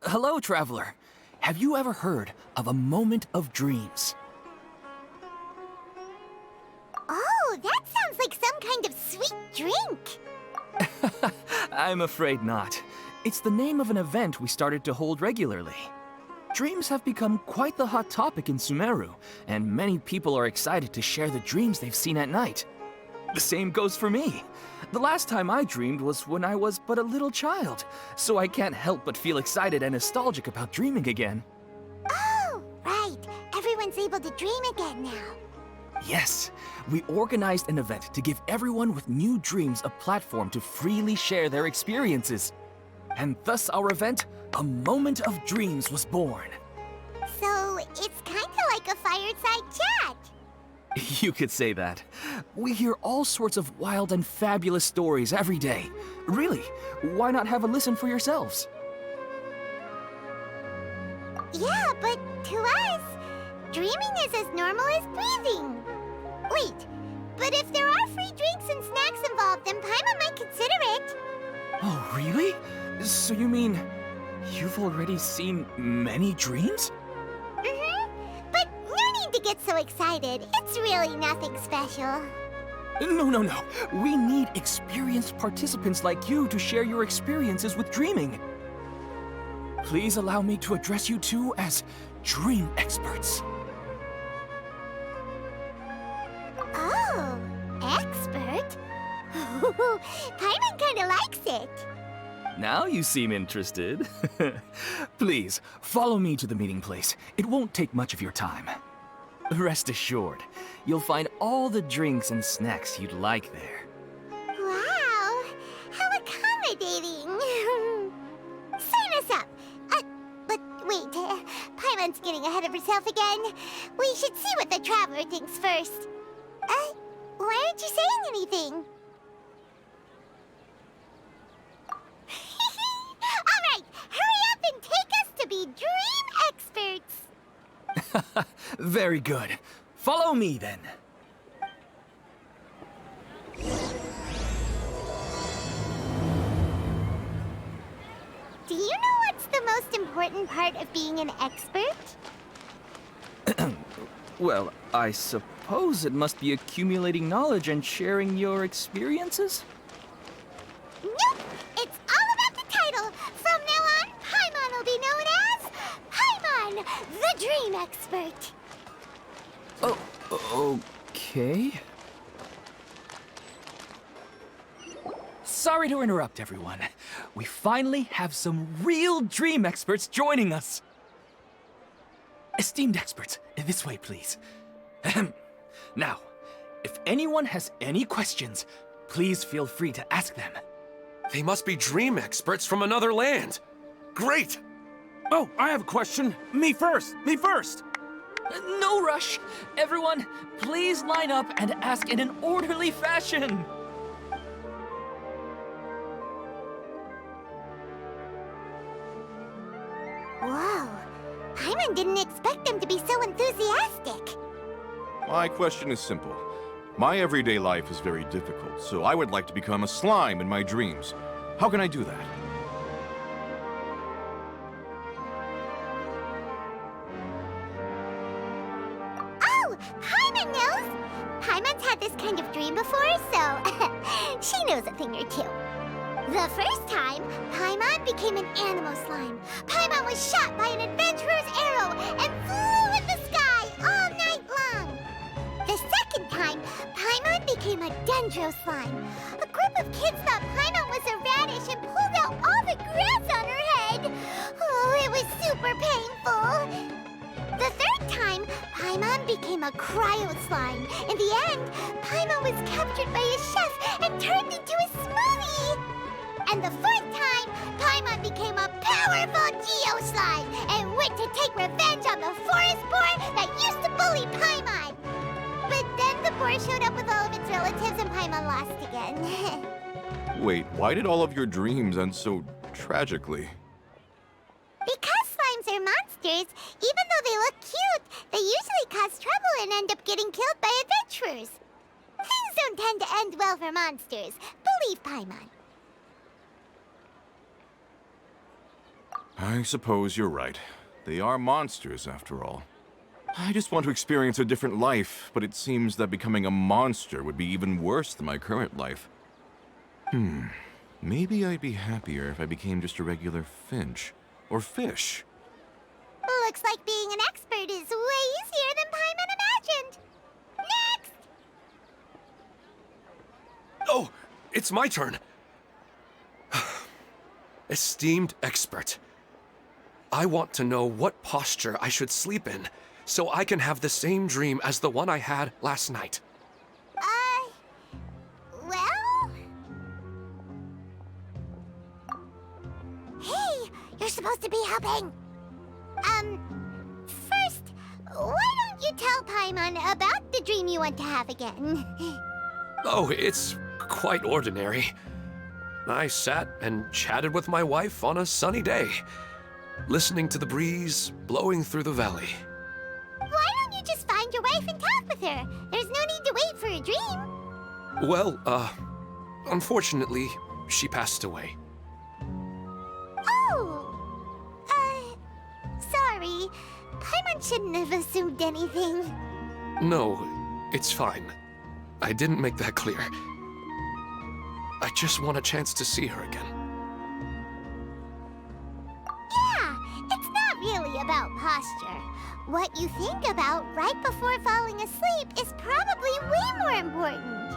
Hello, traveler. Have you ever heard of a moment of dreams? Oh, that sounds like some kind of sweet drink. I'm afraid not. It's the name of an event we started to hold regularly. Dreams have become quite the hot topic in Sumeru, and many people are excited to share the dreams they've seen at night. The same goes for me. The last time I dreamed was when I was but a little child, so I can't help but feel excited and nostalgic about dreaming again. Oh, right. Everyone's able to dream again now. Yes, we organized an event to give everyone with new dreams a platform to freely share their experiences. And thus our event, A Moment of Dreams, was born. So, it's kinda like a fireside chat. You could say that. We hear all sorts of wild and fabulous stories every day. Really, why not have a listen for yourselves? Yeah, but to us, dreaming is as normal as breathing. Wait, but if there are free drinks and snacks involved, then Paimon might consider it. Oh, really? So you mean you've already seen many dreams? But no need to get so excited. It's really nothing special. No. We need experienced participants like you to share your experiences with dreaming. Please allow me to address you two as dream experts. Oh, expert? Paimon kinda likes it. Now you seem interested. Please, follow me to the meeting place. It won't take much of your time. Rest assured, you'll find all the drinks and snacks you'd like there. Wow, how accommodating. Sign us up. But wait, Paimon's getting ahead of herself again. We should see what the traveler thinks first. Why aren't you saying anything? All right, hurry up and take us to be dream experts. Very good. Follow me then. Do you know what's the most important part of being an expert? Well, I suppose it must be accumulating knowledge and sharing your experiences? Nope! It's all about the title. From now on, Paimon will be known as Paimon, the Dream Expert. Oh, okay. Sorry to interrupt, everyone. We finally have some real dream experts joining us. Esteemed experts, this way, please. Now, if anyone has any questions, please feel free to ask them. They must be dream experts from another land. Great! Oh, I have a question. Me first! No rush. Everyone, please line up and ask in an orderly fashion. Whoa, Paimon didn't expect them to be so enthusiastic. My question is simple. My everyday life is very difficult, so I would like to become a slime in my dreams. How can I do that? Oh, Paimon knows! Paimon's had this kind of dream before, so she knows a thing or two. The first time, Paimon became an animal slime. Paimon was shot by an adventurer's arrow and flew in the sky all night long. The second time, Paimon became a dendro slime. A group of kids thought Paimon was a radish and pulled out all the grass on her head. Oh, it was super painful. The third time, Paimon became a cryo slime. In the end, Paimon was captured by a chef and turned into a smoothie. And the fourth time, Paimon became a powerful Geo slime and went to take revenge on the forest boar that used to bully Paimon. But then the boar showed up with all of its relatives and Paimon lost again. Wait, why did all of your dreams end so tragically? Because slimes are monsters, even though they look cute, they usually cause trouble and end up getting killed by adventurers. Things don't tend to end well for monsters. believe Paimon. I suppose you're right. They are monsters, after all. I just want to experience a different life, but it seems that becoming a monster would be even worse than my current life. Maybe I'd be happier if I became just a regular finch. Or fish. Looks like being an expert is way easier than Paimon imagined. Next! Oh, it's my turn. Esteemed expert, I want to know what posture I should sleep in so I can have the same dream as the one I had last night. Well? Hey, you're supposed to be helping. First, why don't you tell Paimon about the dream you want to have again? Oh, it's quite ordinary. I sat and chatted with my wife on a sunny day, listening to the breeze blowing through the valley. Why don't you just find your wife and talk with her? There's no need to wait for a dream. Well, unfortunately, she passed away. Oh! Sorry. Paimon shouldn't have assumed anything. No, it's fine. I didn't make that clear. I just want a chance to see her again. Yeah, it's not really about posture. What you think about right before falling asleep is probably way more important.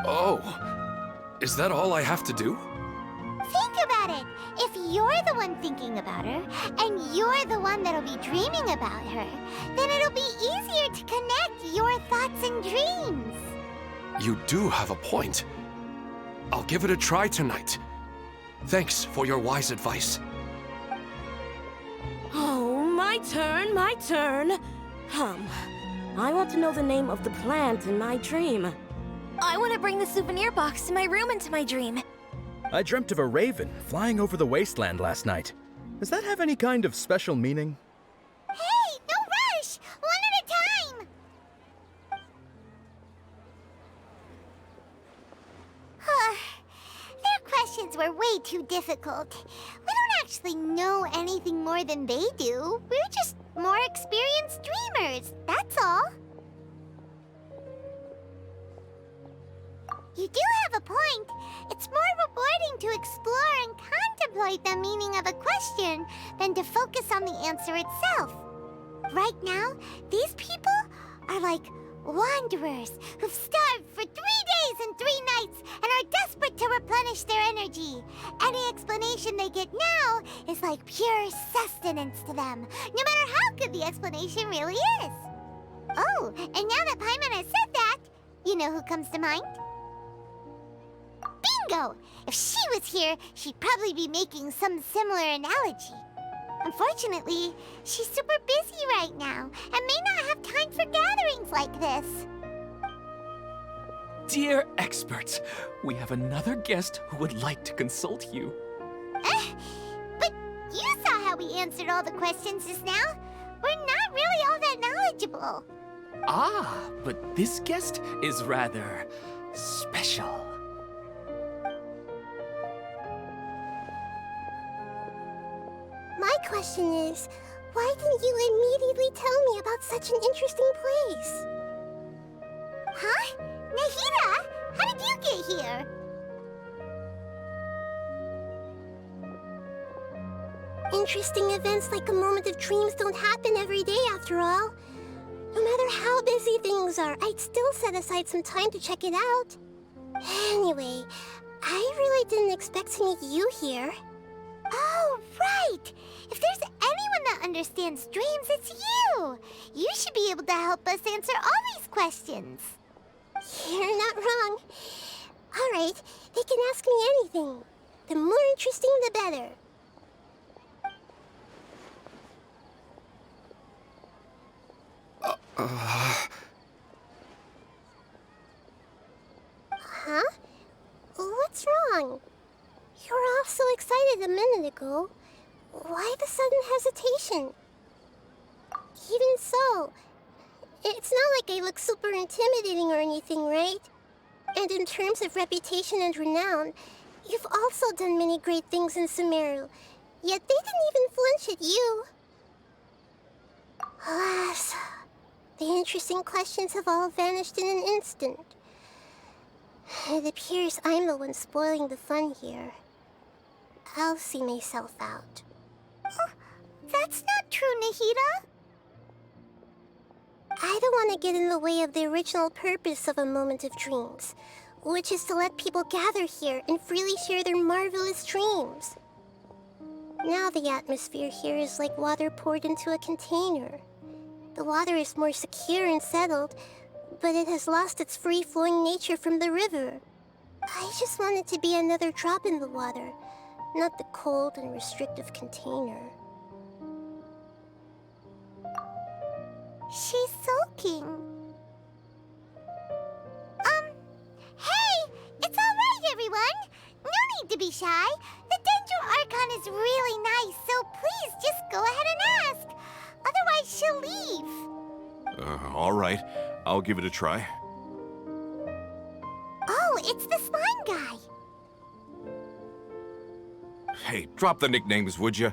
Oh, is that all I have to do? Think about it. If you're the one thinking about her, and you're the one that'll be dreaming about her, then it'll be easier to connect your thoughts and dreams. You do have a point. I'll give it a try tonight. Thanks for your wise advice. Oh, my turn, my turn. I want to know the name of the plant in my dream. I want to bring the souvenir box to my room into my dream. I dreamt of a raven flying over the wasteland last night. Does that have any kind of special meaning? Hey, no rush! One at a time! Their questions were way too difficult. We don't actually know anything more than they do. We're just more experienced dreamers, that's all. You do have a point. It's more rewarding to explore and contemplate the meaning of a question than to focus on the answer itself. Right now, these people are like wanderers who've starved for 3 days and 3 nights and are desperate to replenish their energy. Any explanation they get now is like pure sustenance to them, no matter how good the explanation really is. Oh, and now that Paimon has said that, you know who comes to mind? Bingo! If she was here, she'd probably be making some similar analogy. Unfortunately, she's super busy right now and may not have time for gatherings like this. Dear experts, we have another guest who would like to consult you. But you saw how we answered all the questions just now. We're not really all that knowledgeable. Ah, but this guest is rather special. My question is, why didn't you immediately tell me about such an interesting place? Huh? Nahida, how did you get here? Interesting events like a moment of dreams don't happen every day after all. No matter how busy things are, I'd still set aside some time to check it out. Anyway, I really didn't expect to meet you here. Oh, right! If there's anyone that understands dreams, it's you! You should be able to help us answer all these questions. You're not wrong. All right, they can ask me anything. The more interesting, the better. Huh? What's wrong? You were all so excited a minute ago. Why the sudden hesitation? Even so, it's not like I look super intimidating or anything, right? And in terms of reputation and renown, you've also done many great things in Sumeru, yet they didn't even flinch at you. Alas, the interesting questions have all vanished in an instant. It appears I'm the one spoiling the fun here. I'll see myself out. Oh, that's not true, Nahida. I don't want to get in the way of the original purpose of a Moment of Dreams, which is to let people gather here and freely share their marvelous dreams. Now the atmosphere here is like water poured into a container. The water is more secure and settled, but it has lost its free-flowing nature from the river. I just want it to be another drop in the water, not the cold and restrictive container. She's sulking. Hey! It's all right, everyone! No need to be shy. The Dendro Archon is really nice, so please just go ahead and ask. Otherwise, she'll leave. All right. I'll give it a try. Oh, it's the slime guy. Hey, drop the nicknames, would you?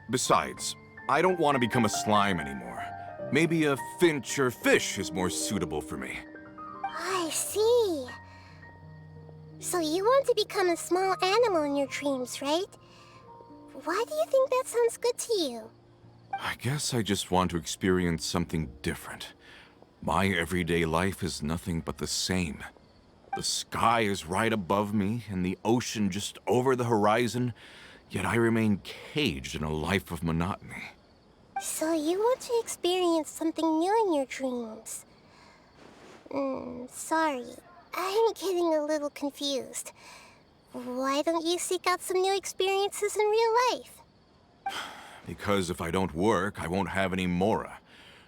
Besides, I don't want to become a slime anymore. Maybe a finch or fish is more suitable for me. I see. So you want to become a small animal in your dreams, right? Why do you think that sounds good to you? I guess I just want to experience something different. My everyday life is nothing but the same. The sky is right above me and the ocean just over the horizon, yet I remain caged in a life of monotony. So you want to experience something new in your dreams? Sorry. I'm getting a little confused. Why don't you seek out some new experiences in real life? Because if I don't work, I won't have any Mora.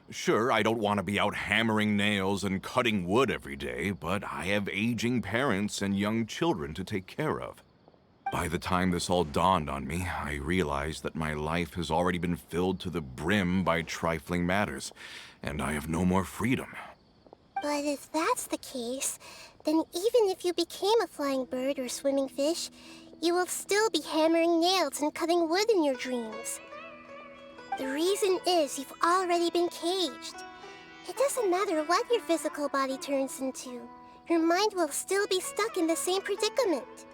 Sure, I don't want to be out hammering nails and cutting wood every day, but I have aging parents and young children to take care of. By the time this all dawned on me, I realized that my life has already been filled to the brim by trifling matters, and I have no more freedom. But if that's the case, then even if you became a flying bird or swimming fish, you will still be hammering nails and cutting wood in your dreams. The reason is you've already been caged. It doesn't matter what your physical body turns into. Your mind will still be stuck in the same predicament.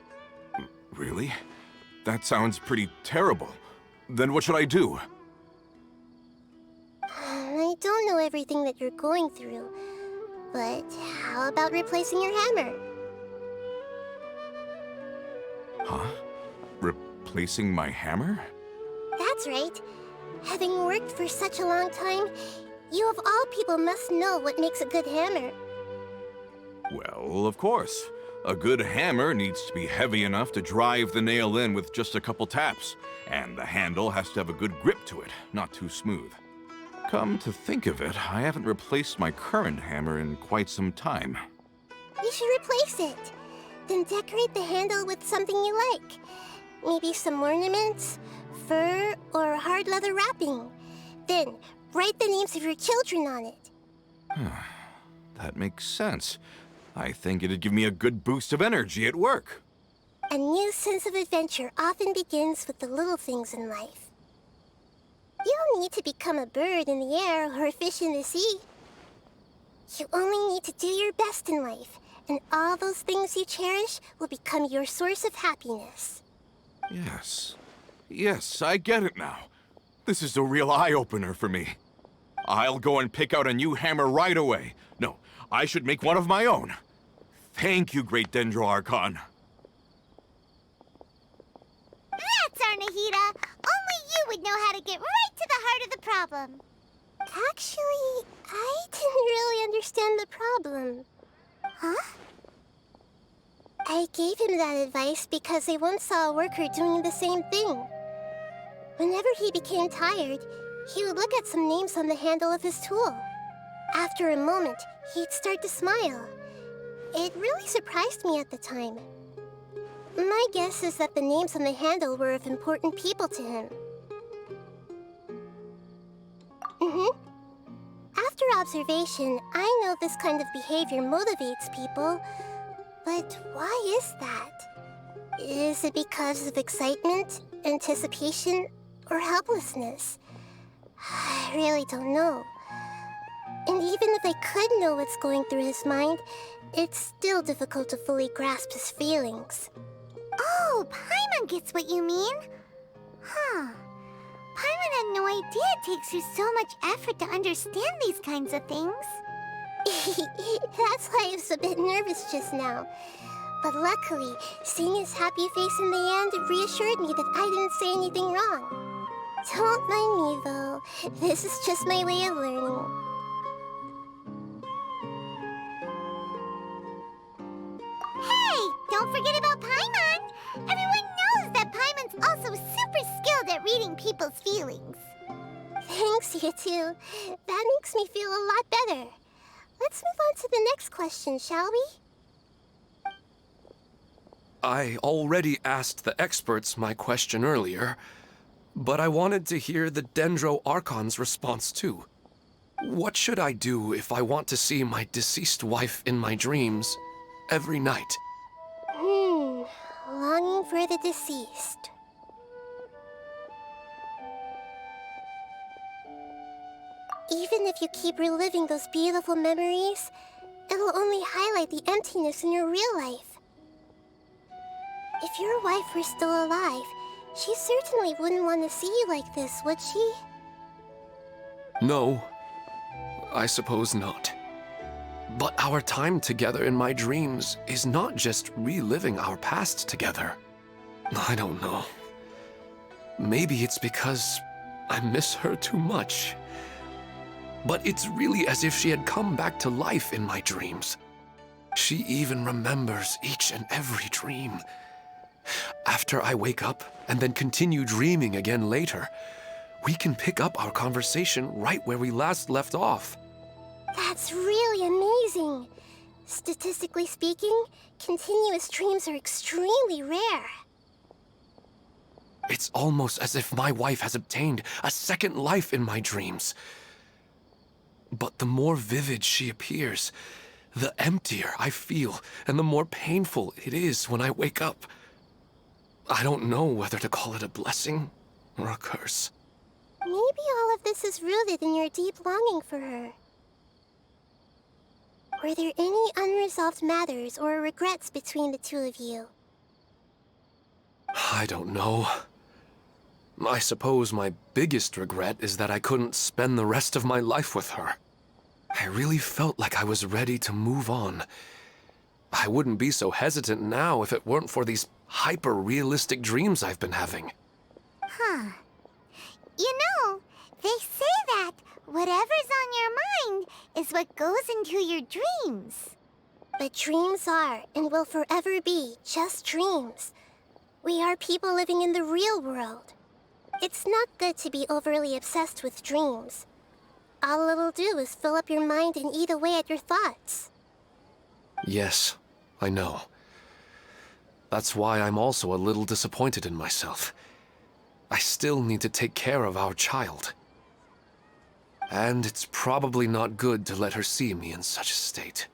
Really? That sounds pretty terrible. Then what should I do? I don't know everything that you're going through, but how about replacing your hammer? Huh? Replacing my hammer? That's right. Having worked for such a long time, you of all people must know what makes a good hammer. Well, of course. A good hammer needs to be heavy enough to drive the nail in with just a couple taps, and the handle has to have a good grip to it, not too smooth. Come to think of it, I haven't replaced my current hammer in quite some time. You should replace it. Then decorate the handle with something you like. Maybe some ornaments, fur, or hard leather wrapping. Then, write the names of your children on it. That makes sense. I think it'd give me a good boost of energy at work. A new sense of adventure often begins with the little things in life. You don't need to become a bird in the air or a fish in the sea. You only need to do your best in life, and all those things you cherish will become your source of happiness. Yes. Yes, I get it now. This is a real eye-opener for me. I'll go and pick out a new hammer right away. No, I should make one of my own. Thank you, Great Dendro Archon. That's our Nahida. Only you would know how to get right to the heart of the problem. Actually, I didn't really understand the problem. Huh? I gave him that advice because I once saw a worker doing the same thing. Whenever he became tired, he would look at some names on the handle of his tool. After a moment, he'd start to smile. It really surprised me at the time. My guess is that the names on the handle were of important people to him. After observation, I know this kind of behavior motivates people, But why is that? Is it because of excitement, anticipation, or helplessness? I really don't know. And even if I could know what's going through his mind, it's still difficult to fully grasp his feelings. Oh, Paimon gets what you mean. Huh. Paimon had no idea it takes you so much effort to understand these kinds of things. That's why I was a bit nervous just now. But luckily, seeing his happy face in the end reassured me that I didn't say anything wrong. Don't mind me, though. This is just my way of learning. Hey, don't forget about Paimon! Everyone knows that Paimon's also super skilled at reading people's feelings. Thanks, you two. That makes me feel a lot better. Let's move on to the next question, shall we? I already asked the experts my question earlier, but I wanted to hear the Dendro Archon's response too. What should I do if I want to see my deceased wife in my dreams every night? Longing for the deceased. Even if you keep reliving those beautiful memories, it'll only highlight the emptiness in your real life. If your wife were still alive, she certainly wouldn't want to see you like this, would she? No, I suppose not. But our time together in my dreams is not just reliving our past together. I don't know. Maybe it's because I miss her too much. But it's really as if she had come back to life in my dreams. She even remembers each and every dream. After I wake up and then continue dreaming again later, we can pick up our conversation right where we last left off. That's really amazing. Statistically speaking, continuous dreams are extremely rare. It's almost as if my wife has obtained a second life in my dreams. But the more vivid she appears, the emptier I feel and the more painful it is when I wake up. I don't know whether to call it a blessing or a curse. Maybe all of this is rooted in your deep longing for her. Were there any unresolved matters or regrets between the two of you? I don't know. I suppose my biggest regret is that I couldn't spend the rest of my life with her. I really felt like I was ready to move on. I wouldn't be so hesitant now if it weren't for these hyper-realistic dreams I've been having. Huh. You know, they say that whatever's on your mind is what goes into your dreams. But dreams are, and will forever be, just dreams. We are people living in the real world. It's not good to be overly obsessed with dreams. All it'll do is fill up your mind and eat away at your thoughts. Yes, I know. That's why I'm also a little disappointed in myself. I still need to take care of our child. And it's probably not good to let her see me in such a state.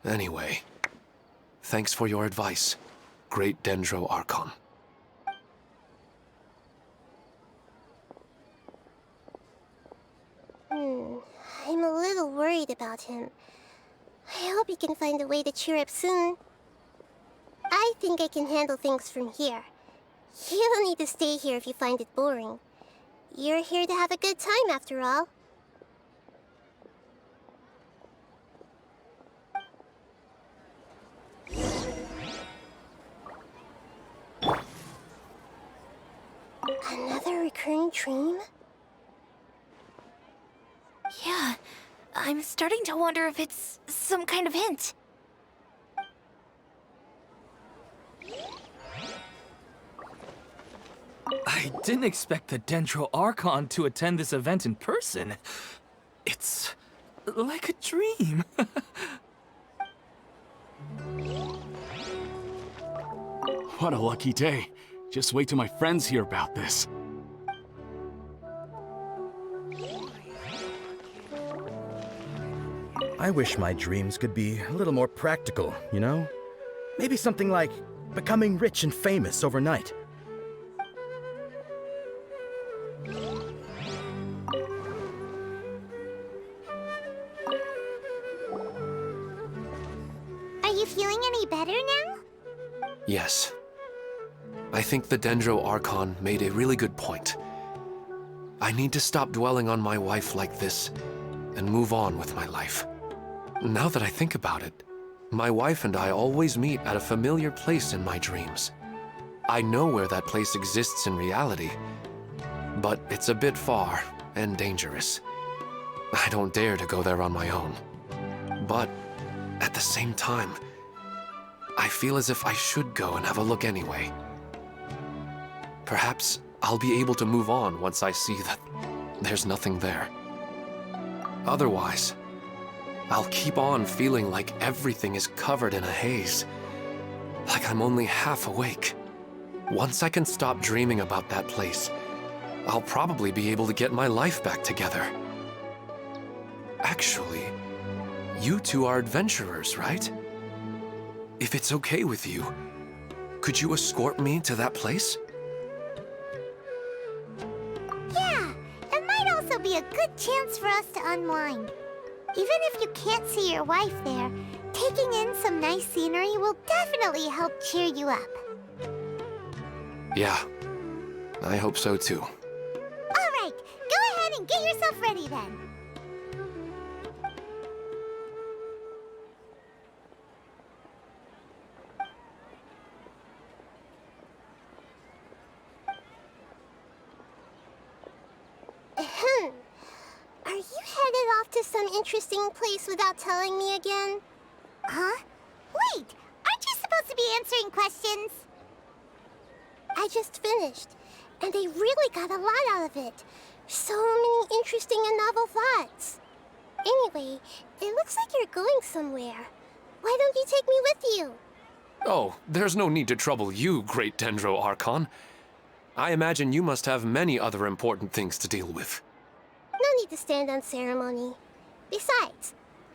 Anyway, thanks for your advice, Great Dendro Archon. I'm a little worried about him. I hope he can find a way to cheer up soon. I think I can handle things from here. You don't need to stay here if you find it boring. You're here to have a good time, after all. Another recurring dream? Yeah, I'm starting to wonder if it's some kind of hint. I didn't expect the Dendro Archon to attend this event in person. It's like a dream. What a lucky day. Just wait till my friends hear about this. I wish my dreams could be a little more practical, you know? Maybe something like becoming rich and famous overnight. Are you feeling any better now? Yes. I think the Dendro Archon made a really good point. I need to stop dwelling on my wife like this and move on with my life. Now that I think about it, my wife and I always meet at a familiar place in my dreams. I know where that place exists in reality, but it's a bit far and dangerous. I don't dare to go there on my own. But at the same time, I feel as if I should go and have a look anyway. Perhaps I'll be able to move on once I see that there's nothing there. Otherwise, I'll keep on feeling like everything is covered in a haze, like I'm only half awake. Once I can stop dreaming about that place, I'll probably be able to get my life back together. Actually, you two are adventurers, right? If it's okay with you, could you escort me to that place? Yeah, it might also be a good chance for us to unwind. Even if you can't see your wife there, taking in some nice scenery will definitely help cheer you up. Yeah, I hope so too. All right, go ahead and get yourself ready then. Are you headed off to some interesting place without telling me again? Huh? Wait, aren't you supposed to be answering questions? I just finished, and I really got a lot out of it. So many interesting and novel thoughts. Anyway, it looks like you're going somewhere. Why don't you take me with you? Oh, there's no need to trouble you, great Dendro Archon. I imagine you must have many other important things to deal with. No need to stand on ceremony. Besides,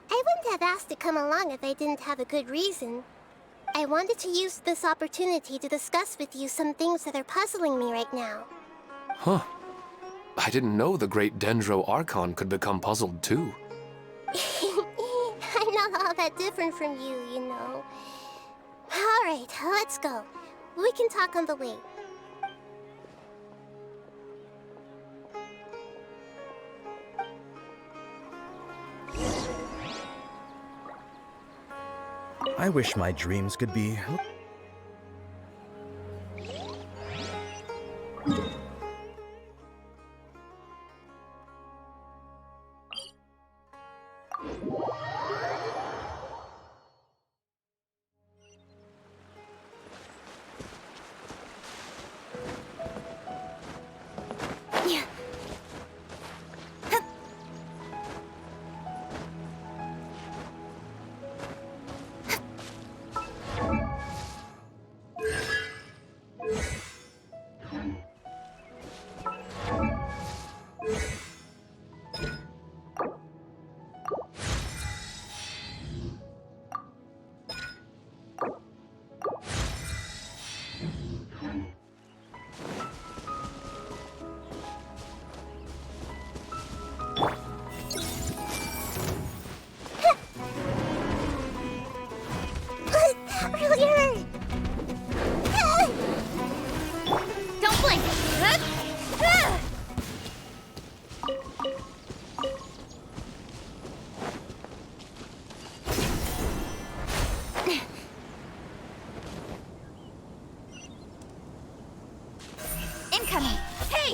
I wouldn't have asked to come along if I didn't have a good reason. I wanted to use this opportunity to discuss with you some things that are puzzling me right now. Huh. I didn't know the great Dendro Archon could become puzzled too. I'm not all that different from you, you know. All right, let's go. We can talk on the way. I wish my dreams could be... Don't blink! Incoming! Hey!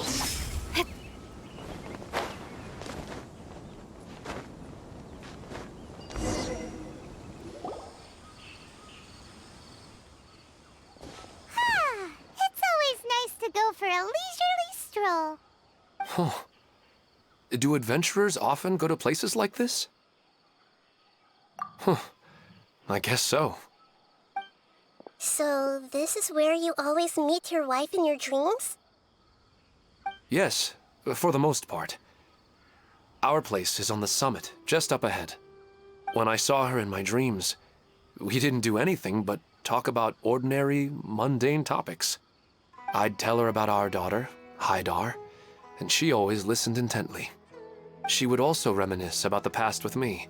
It's always nice to go for a leisurely stroll. Huh. Do adventurers often go to places like this? Huh. I guess so. So, this is where you always meet your wife in your dreams? Yes, for the most part. Our place is on the summit, just up ahead. When I saw her in my dreams, we didn't do anything but talk about ordinary, mundane topics. I'd tell her about our daughter, Haidar, and she always listened intently. She would also reminisce about the past with me,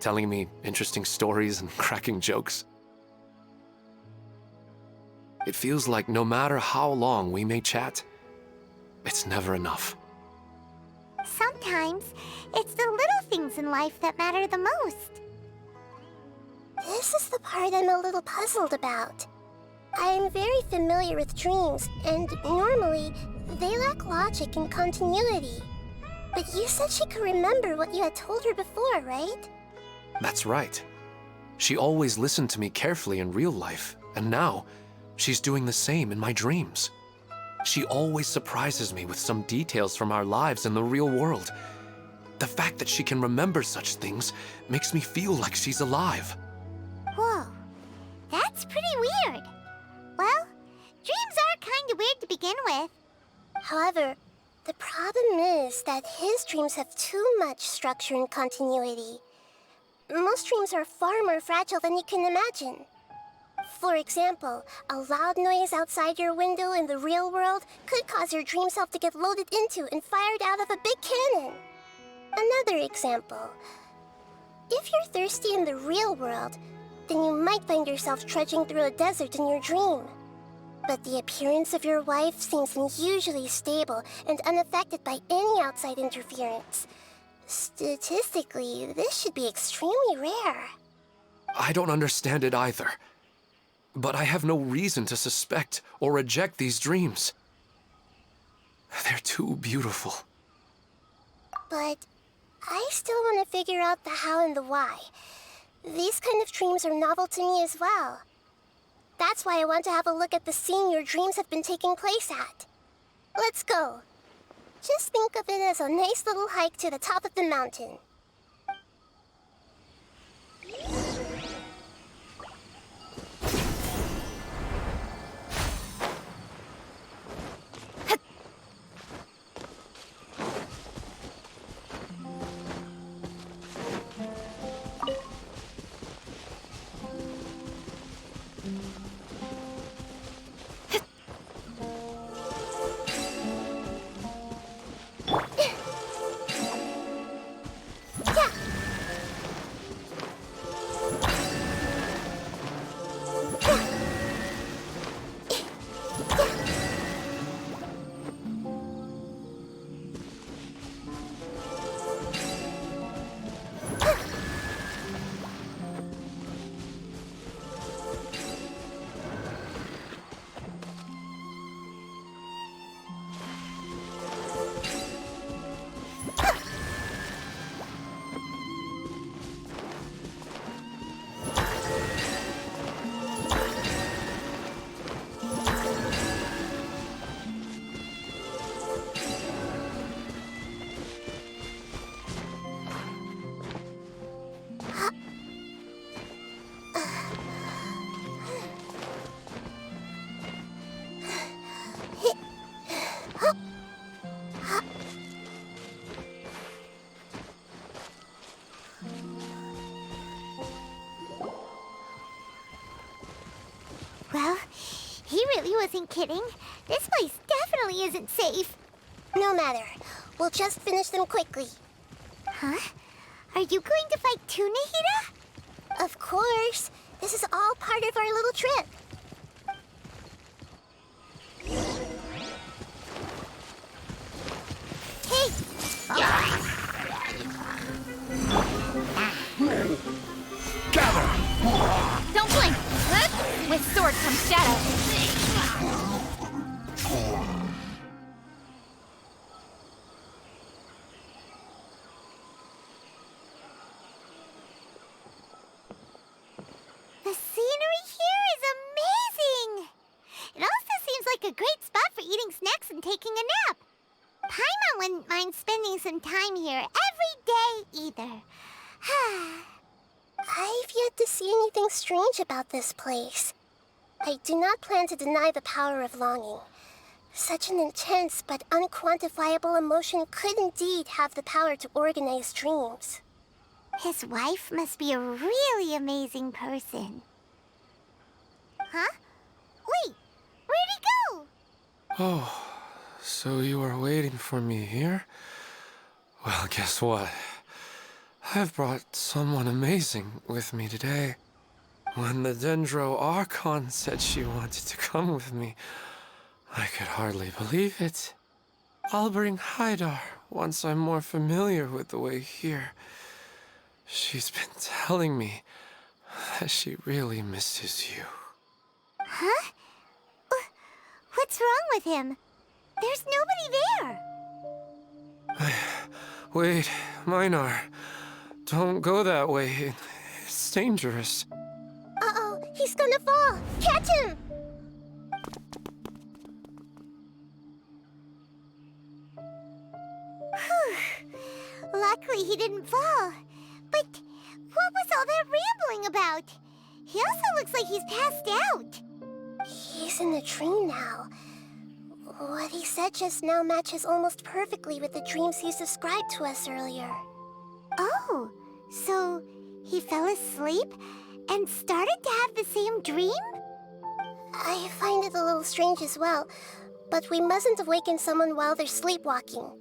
telling me interesting stories and cracking jokes. It feels like no matter how long we may chat, it's never enough. Sometimes, it's the little things in life that matter the most. This is the part I'm a little puzzled about. I'm very familiar with dreams, and normally, they lack logic and continuity. But you said she could remember what you had told her before, right? That's right. She always listened to me carefully in real life, and now, she's doing the same in my dreams. She always surprises me with some details from our lives in the real world. The fact that she can remember such things makes me feel like she's alive. Whoa, that's pretty weird. Well, dreams are kind of weird to begin with. However, the problem is that his dreams have too much structure and continuity. Most dreams are far more fragile than you can imagine. For example, a loud noise outside your window in the real world could cause your dream self to get loaded into and fired out of a big cannon. Another example. If you're thirsty in the real world, then you might find yourself trudging through a desert in your dream. But the appearance of your wife seems unusually stable and unaffected by any outside interference. Statistically, this should be extremely rare. I don't understand it either. But I have no reason to suspect or reject these dreams. They're too beautiful. But I still want to figure out the how and the why. These kind of dreams are novel to me as well. That's why I want to have a look at the scene your dreams have been taking place at. Let's go. Just think of it as a nice little hike to the top of the mountain. Well, he really wasn't kidding. This place definitely isn't safe. No matter. We'll just finish them quickly. Huh? Are you going to fight too, Nahida? Of course. This is all part of our little trip. Hey! Don't blink! With sword comes shadow. The scenery here is amazing! It also seems like a great spot for eating snacks and taking a nap. Paimon wouldn't mind spending some time here every day either. I've yet to see anything strange about this place. I do not plan to deny the power of longing. Such an intense but unquantifiable emotion could indeed have the power to organize dreams. His wife must be a really amazing person. Huh? Wait, where'd he go? Oh, so you are waiting for me here? Well, guess what? I've brought someone amazing with me today. When the Dendro Archon said she wanted to come with me, I could hardly believe it. I'll bring Haidar once I'm more familiar with the way here. She's been telling me that she really misses you. Huh? What's wrong with him? There's nobody there. Wait, Minar. Don't go that way. It's dangerous. Uh-oh, he's gonna fall! Catch him! Luckily he didn't fall. But what was all that rambling about? He also looks like he's passed out. He's in a dream now. What he said just now matches almost perfectly with the dreams he's described to us earlier. Oh, so he fell asleep and started to have the same dream? I find it a little strange as well, but we mustn't awaken someone while they're sleepwalking.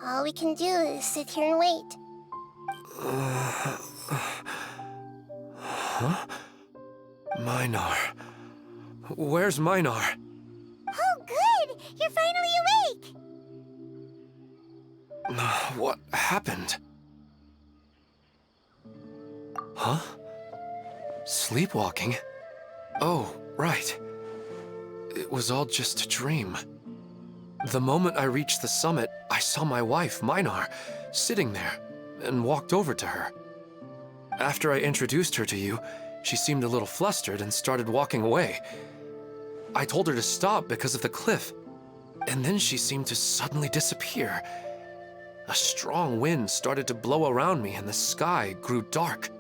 All we can do is sit here and wait. Huh? Minar. Where's Minar? Oh, good! You're finally awake! What happened? Huh? Sleepwalking? Oh, right. It was all just a dream. The moment I reached the summit, I saw my wife, Minar, sitting there, and walked over to her. After I introduced her to you, she seemed a little flustered and started walking away. I told her to stop because of the cliff, and then she seemed to suddenly disappear. A strong wind started to blow around me and the sky grew dark.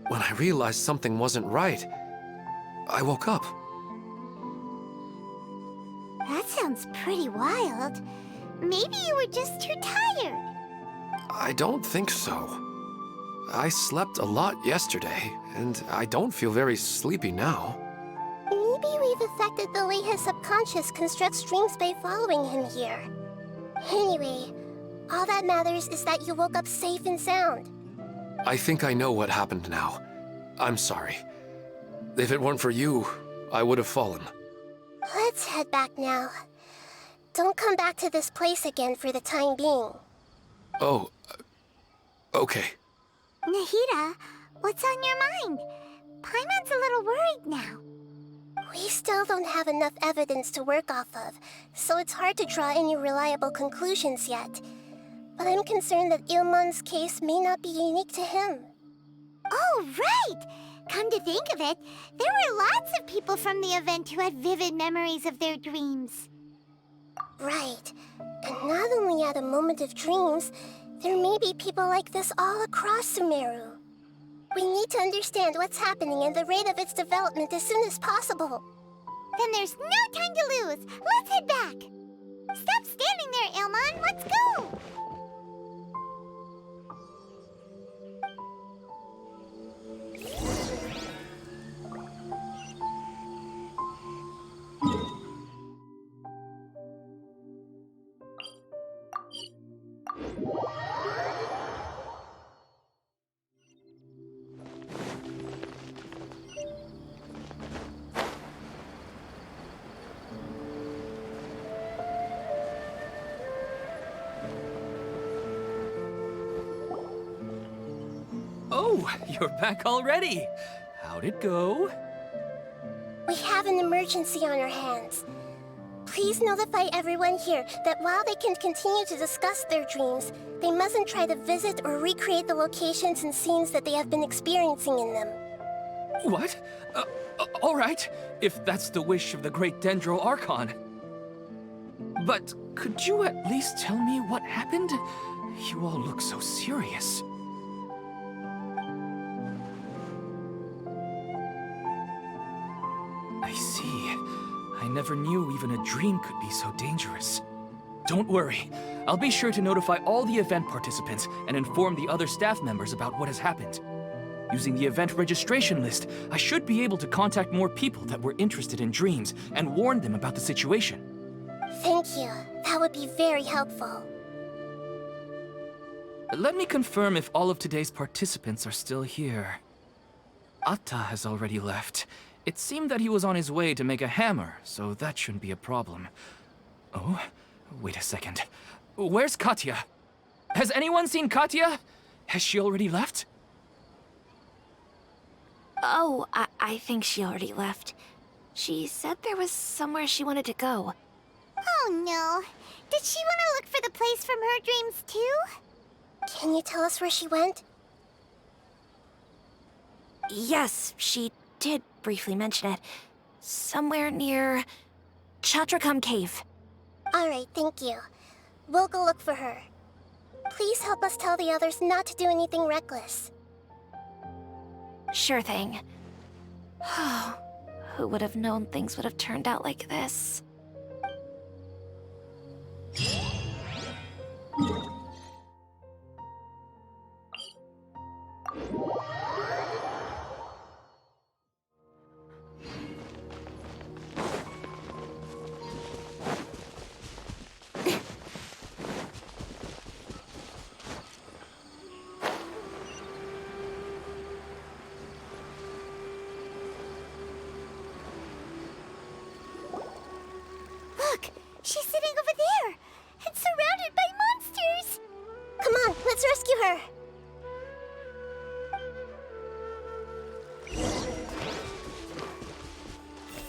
When I realized something wasn't right, I woke up. That sounds pretty wild. Maybe you were just too tired. I don't think so. I slept a lot yesterday, and I don't feel very sleepy now. Maybe we've affected the way his subconscious constructs dreams by following him here. Anyway, all that matters is that you woke up safe and sound. I think I know what happened now. I'm sorry. If it weren't for you, I would have fallen. Let's head back now. Don't come back to this place again for the time being. Oh, okay. Nahida, what's on your mind? Paimon's a little worried now. We still don't have enough evidence to work off of, so it's hard to draw any reliable conclusions yet. But I'm concerned that Ilmon's case may not be unique to him. Oh, right! Come to think of it, there were lots of people from the event who had vivid memories of their dreams. Right. And not only at a moment of dreams, there may be people like this all across Sumeru. We need to understand what's happening and the rate of its development as soon as possible. Then there's no time to lose. Let's head back. Stop standing there, Ilmon. Let's go. Oh, you're back already. How'd it go? We have an emergency on our hands. Please notify everyone here that while they can continue to discuss their dreams, they mustn't try to visit or recreate the locations and scenes that they have been experiencing in them. What? All right, if that's the wish of the great Dendro Archon. But could you at least tell me what happened? You all look so serious. I see. I never knew even a dream could be so dangerous. Don't worry. I'll be sure to notify all the event participants and inform the other staff members about what has happened. Using the event registration list, I should be able to contact more people that were interested in dreams and warn them about the situation. Thank you. That would be very helpful. Let me confirm if all of today's participants are still here. Atta has already left. It seemed that he was on his way to make a hammer, so that shouldn't be a problem. Oh, wait a second. Where's Katya? Has anyone seen Katya? Has she already left? Oh, I think she already left. She said there was somewhere she wanted to go. Oh no. Did she want to look for the place from her dreams too? Can you tell us where she went? Yes, she did briefly mention it. Somewhere near Chatrakam Cave. Alright, thank you. We'll go look for her. Please help us tell the others not to do anything reckless. Sure thing. Who would have known things would have turned out like this? Look! She's sitting over there! And surrounded by monsters! Come on, let's rescue her!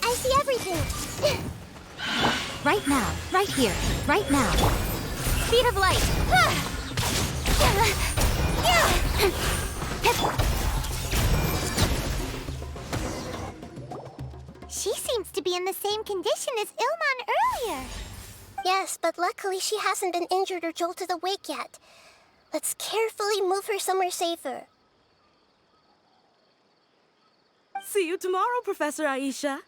I see everything! Right now, right here, right now. Speed of light! She seems to be in the same condition as Ilman earlier. Yes, but luckily she hasn't been injured or jolted awake yet. Let's carefully move her somewhere safer. See you tomorrow, Professor Aisha.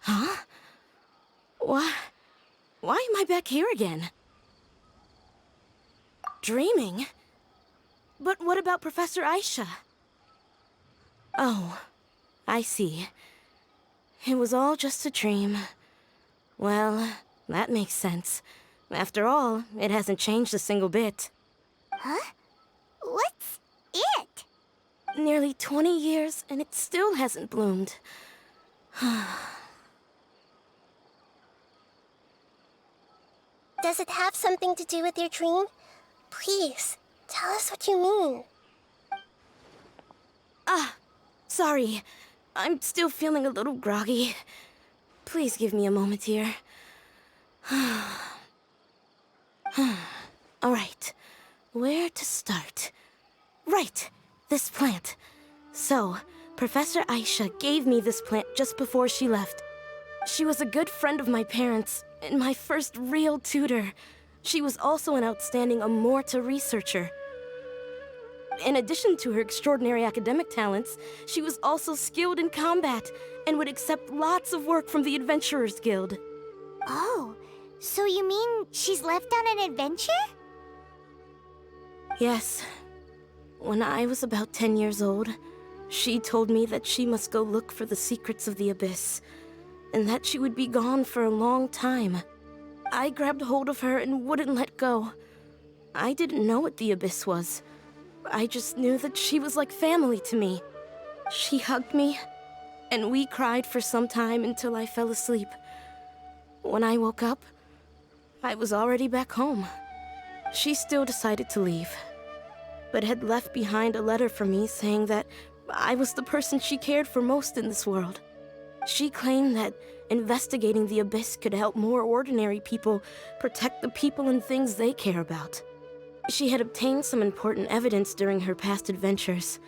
Huh? Why am I back here again? Dreaming? But what about Professor Aisha? Oh, I see. It was all just a dream. Well, that makes sense. After all, it hasn't changed a single bit. Huh? What's it? Nearly 20 years, and it still hasn't bloomed. Does it have something to do with your dream? Please, tell us what you mean. Sorry. I'm still feeling a little groggy. Please give me a moment here. All right. Where to start? Right. This plant. So, Professor Aisha gave me this plant just before she left. She was a good friend of my parents and my first real tutor. She was also an outstanding Amorta researcher. In addition to her extraordinary academic talents, she was also skilled in combat and would accept lots of work from the Adventurers Guild. Oh, so you mean she's left on an adventure? Yes. When I was about 10 years old, she told me that she must go look for the secrets of the Abyss, and that she would be gone for a long time. I grabbed hold of her and wouldn't let go. I didn't know what the Abyss was. I just knew that she was like family to me. She hugged me, and we cried for some time until I fell asleep. When I woke up, I was already back home. She still decided to leave, but had left behind a letter for me saying that I was the person she cared for most in this world. She claimed that investigating the Abyss could help more ordinary people protect the people and things they care about. She had obtained some important evidence during her past adventures.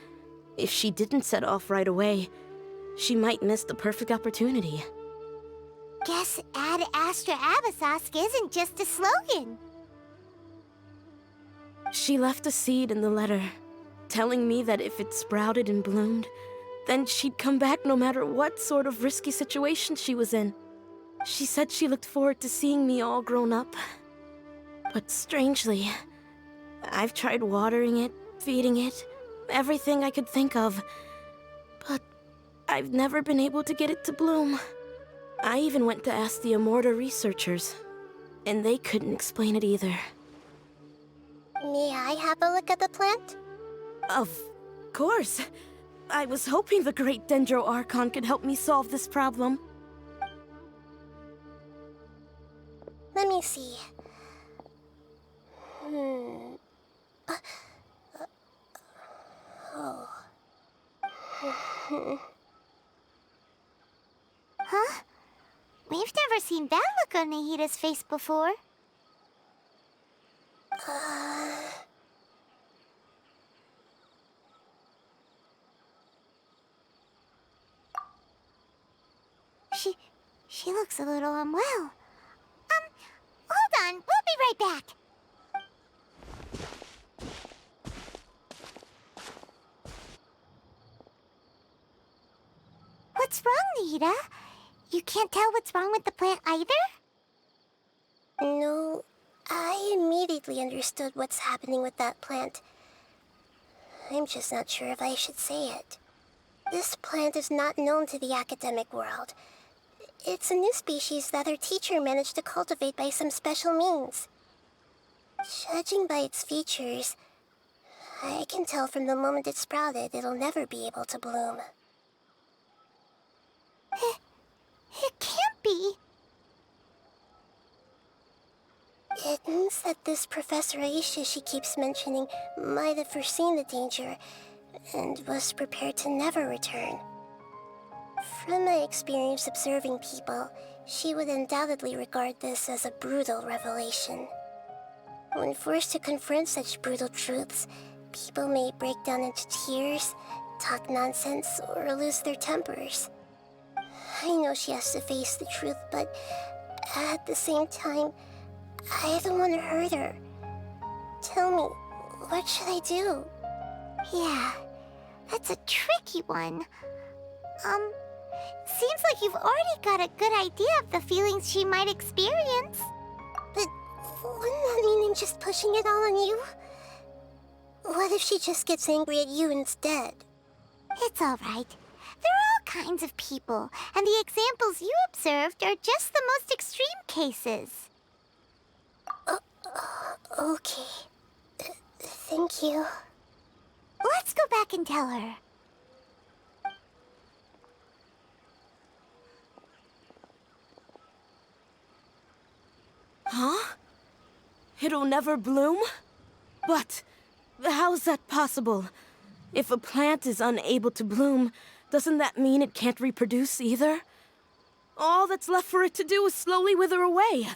If she didn't set off right away, she might miss the perfect opportunity. Guess Ad Astra Abyssosque isn't just a slogan. She left a seed in the letter, telling me that if it sprouted and bloomed, then she'd come back no matter what sort of risky situation she was in. She said she looked forward to seeing me all grown up. But strangely, I've tried watering it, feeding it, everything I could think of. But I've never been able to get it to bloom. I even went to ask the Immorta researchers, and they couldn't explain it either. May I have a look at the plant? Of course. I was hoping the great Dendro Archon could help me solve this problem. Let me see. Huh? We've never seen that look on Nahida's face before. She looks a little unwell. Hold on, we'll be right back. What's wrong, Nahida? You can't tell what's wrong with the plant either? No, I immediately understood what's happening with that plant. I'm just not sure if I should say it. This plant is not known to the academic world. It's a new species that our teacher managed to cultivate by some special means. Judging by its features, I can tell from the moment it sprouted it'll never be able to bloom. It can't be. It means that this Professor Aisha she keeps mentioning might have foreseen the danger and was prepared to never return. From my experience observing people, she would undoubtedly regard this as a brutal revelation. When forced to confront such brutal truths, people may break down into tears, talk nonsense, or lose their tempers. I know she has to face the truth, but at the same time, I don't want to hurt her. Tell me, what should I do? Yeah, that's a tricky one. Seems like you've already got a good idea of the feelings she might experience. But wouldn't that mean I'm just pushing it all on you? What if she just gets angry at you instead? It's all right. There are all kinds of people, and the examples you observed are just the most extreme cases. Okay. Thank you. Let's go back and tell her. Huh? It'll never bloom? But how's that possible? If a plant is unable to bloom, doesn't that mean it can't reproduce either? All that's left for it to do is slowly wither away.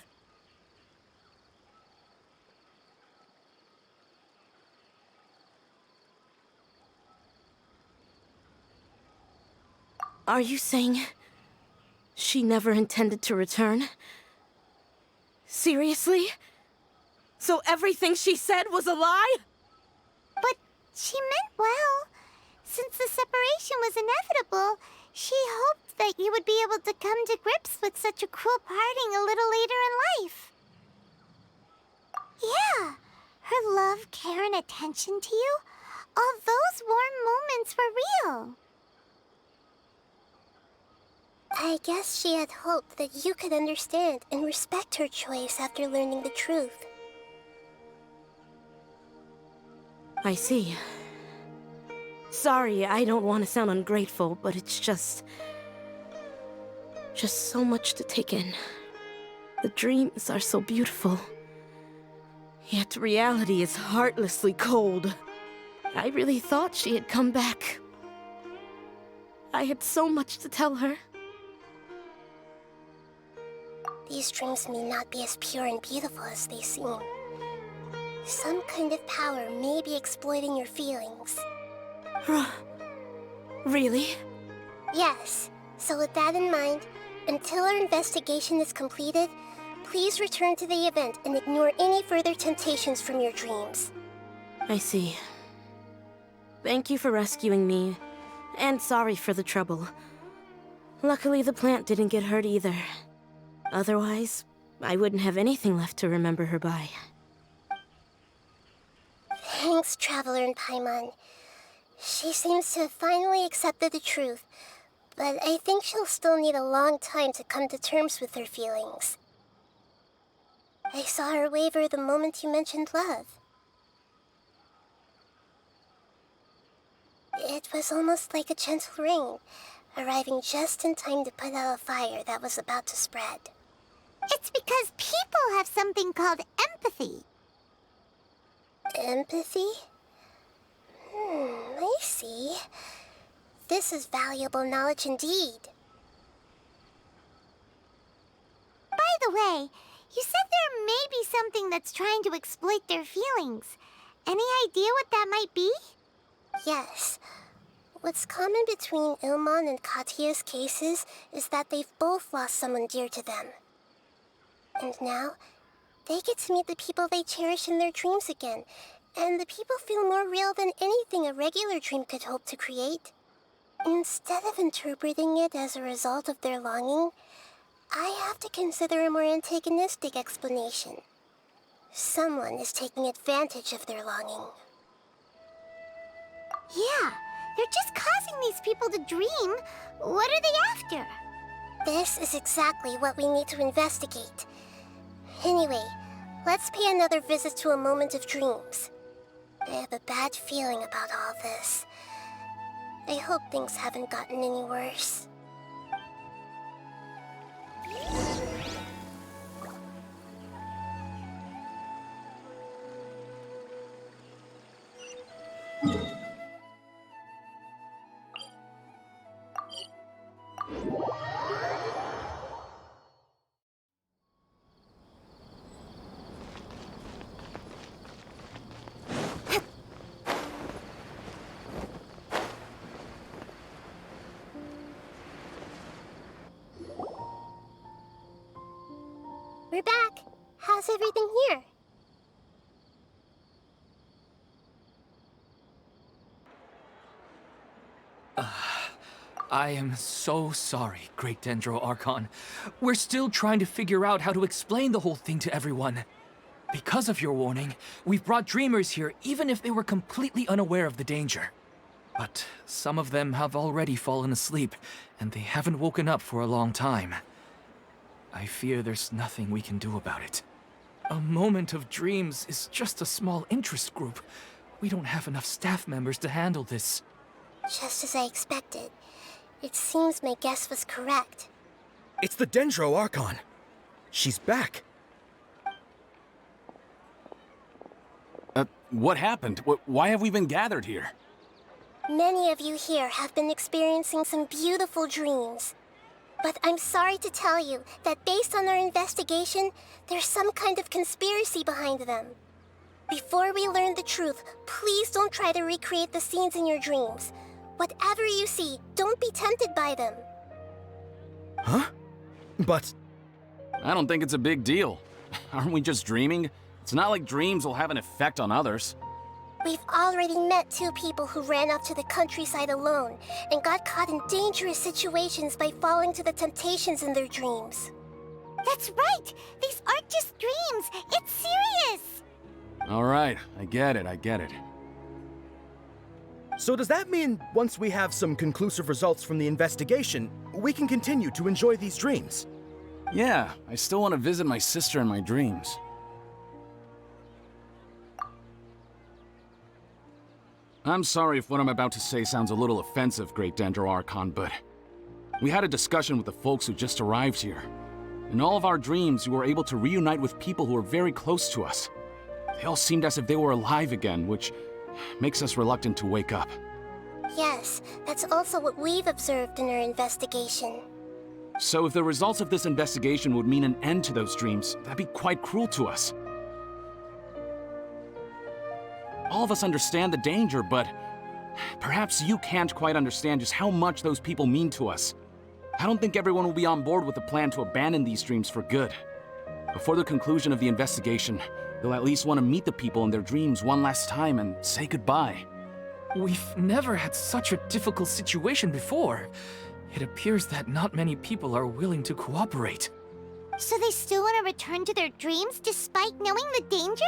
Are you saying she never intended to return? Seriously? So everything she said was a lie? But she meant well. Since the separation was inevitable, she hoped that you would be able to come to grips with such a cruel parting a little later in life. Yeah, her love, care, and attention to you, all those warm moments were real. I guess she had hoped that you could understand and respect her choice after learning the truth. I see. Sorry, I don't want to sound ungrateful, but it's just so much to take in. The dreams are so beautiful. Yet reality is heartlessly cold. I really thought she had come back. I had so much to tell her. These dreams may not be as pure and beautiful as they seem. Some kind of power may be exploiting your feelings. Really? Yes. So with that in mind, until our investigation is completed, please return to the event and ignore any further temptations from your dreams. I see. Thank you for rescuing me, and sorry for the trouble. Luckily, the plant didn't get hurt either. Otherwise, I wouldn't have anything left to remember her by. Thanks, Traveler and Paimon. She seems to have finally accepted the truth, but I think she'll still need a long time to come to terms with her feelings. I saw her waver the moment you mentioned love. It was almost like a gentle rain, arriving just in time to put out a fire that was about to spread. It's because people have something called empathy. Empathy? I see. This is valuable knowledge indeed. By the way, you said there may be something that's trying to exploit their feelings. Any idea what that might be? Yes. What's common between Ilmon and Katya's cases is that they've both lost someone dear to them. And now, they get to meet the people they cherish in their dreams again, and the people feel more real than anything a regular dream could hope to create. Instead of interpreting it as a result of their longing, I have to consider a more antagonistic explanation. Someone is taking advantage of their longing. Yeah, they're just causing these people to dream. What are they after? This is exactly what we need to investigate. Anyway, let's pay another visit to a moment of dreams. I have a bad feeling about all this. I hope things haven't gotten any worse. We're back. How's everything here? I am so sorry, Great Dendro Archon. We're still trying to figure out how to explain the whole thing to everyone. Because of your warning, we've brought dreamers here even if they were completely unaware of the danger. But some of them have already fallen asleep, and they haven't woken up for a long time. I fear there's nothing we can do about it. A moment of dreams is just a small interest group. We don't have enough staff members to handle this. Just as I expected. It seems my guess was correct. It's the Dendro Archon. She's back. What happened? Why have we been gathered here? Many of you here have been experiencing some beautiful dreams. But I'm sorry to tell you that based on our investigation, there's some kind of conspiracy behind them. Before we learn the truth, please don't try to recreate the scenes in your dreams. Whatever you see, don't be tempted by them. Huh? But... I don't think it's a big deal. Aren't we just dreaming? It's not like dreams will have an effect on others. We've already met 2 people who ran off to the countryside alone and got caught in dangerous situations by falling to the temptations in their dreams. That's right! These aren't just dreams! It's serious! All right, I get it. So does that mean once we have some conclusive results from the investigation, we can continue to enjoy these dreams? Yeah, I still want to visit my sister in my dreams. I'm sorry if what I'm about to say sounds a little offensive, Great Dendro Archon, but we had a discussion with the folks who just arrived here. In all of our dreams, we were able to reunite with people who were very close to us. They all seemed as if they were alive again, which makes us reluctant to wake up. Yes, that's also what we've observed in our investigation. So if the results of this investigation would mean an end to those dreams, that'd be quite cruel to us. All of us understand the danger, but perhaps you can't quite understand just how much those people mean to us. I don't think everyone will be on board with the plan to abandon these dreams for good. Before the conclusion of the investigation, they'll at least want to meet the people in their dreams one last time and say goodbye. We've never had such a difficult situation before. It appears that not many people are willing to cooperate. So they still want to return to their dreams despite knowing the danger?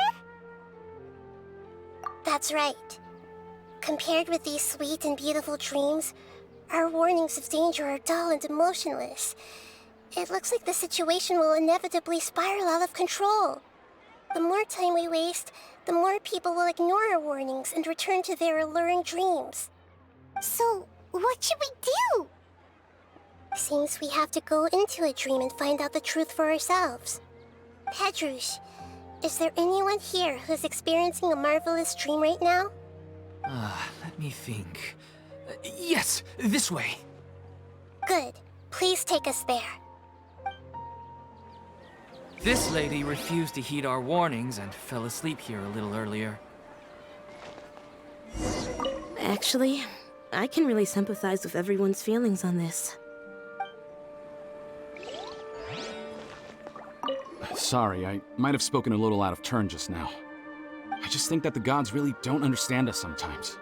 That's right. Compared with these sweet and beautiful dreams, our warnings of danger are dull and emotionless. It looks like the situation will inevitably spiral out of control. The more time we waste, the more people will ignore our warnings and return to their alluring dreams. So, what should we do? Seems we have to go into a dream and find out the truth for ourselves. Pedrush, is there anyone here who's experiencing a marvelous dream right now? Let me think. Yes, this way. Good. Please take us there. This lady refused to heed our warnings and fell asleep here a little earlier. Actually, I can really sympathize with everyone's feelings on this. Sorry, I might have spoken a little out of turn just now. I just think that the gods really don't understand us sometimes.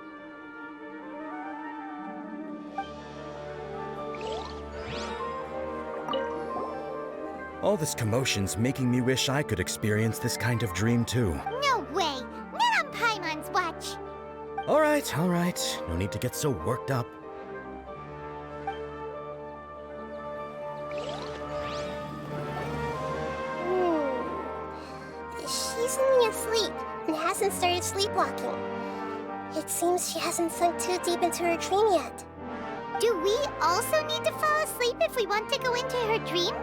All this commotion's making me wish I could experience this kind of dream too. No way! Not on Paimon's watch! All right. No need to get so worked up. She's only asleep and hasn't started sleepwalking. It seems she hasn't sunk too deep into her dream yet. Do we also need to fall asleep if we want to go into her dream?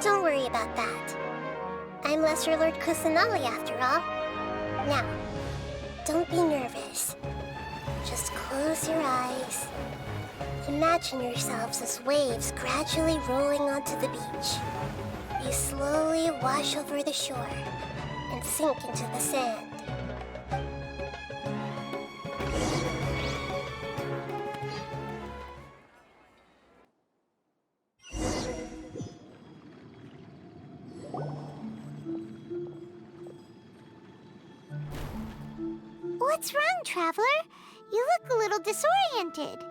Don't worry about that. I'm Lesser Lord Kusanali after all. Now, don't be nervous. Just close your eyes. Imagine yourselves as waves gradually rolling onto the beach. You slowly wash over the shore and sink into the sand. What's wrong, Traveler? You look a little disoriented.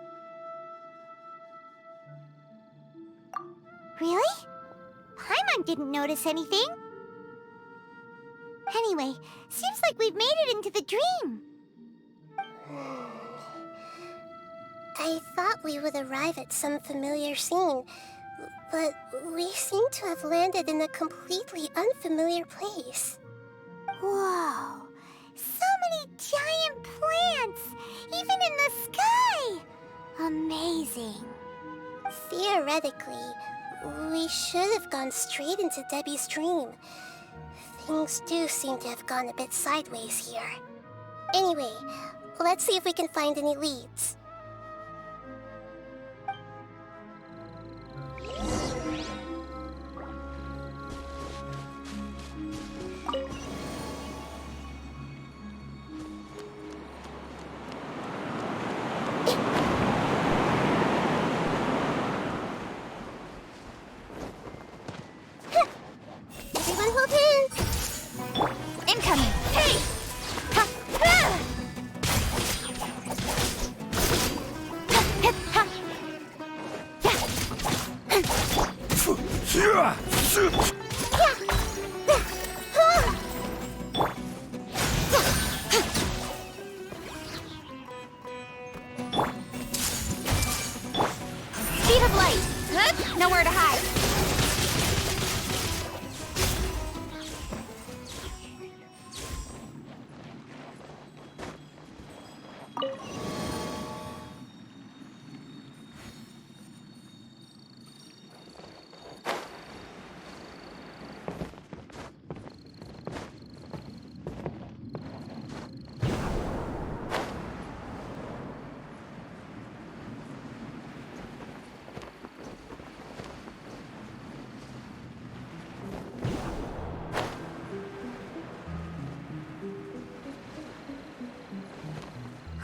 Really? Paimon didn't notice anything. Anyway, seems like we've made it into the dream. I thought we would arrive at some familiar scene, but we seem to have landed in a completely unfamiliar place. Whoa! So many giant plants! Even in the sky! Amazing. Theoretically, we should have gone straight into Debbie's dream. Things do seem to have gone a bit sideways here. Anyway, let's see if we can find any leads. Everyone hold hands! Incoming! Hey! Ha! Ha! Ha! Speed of light! Huh? Nowhere to hide!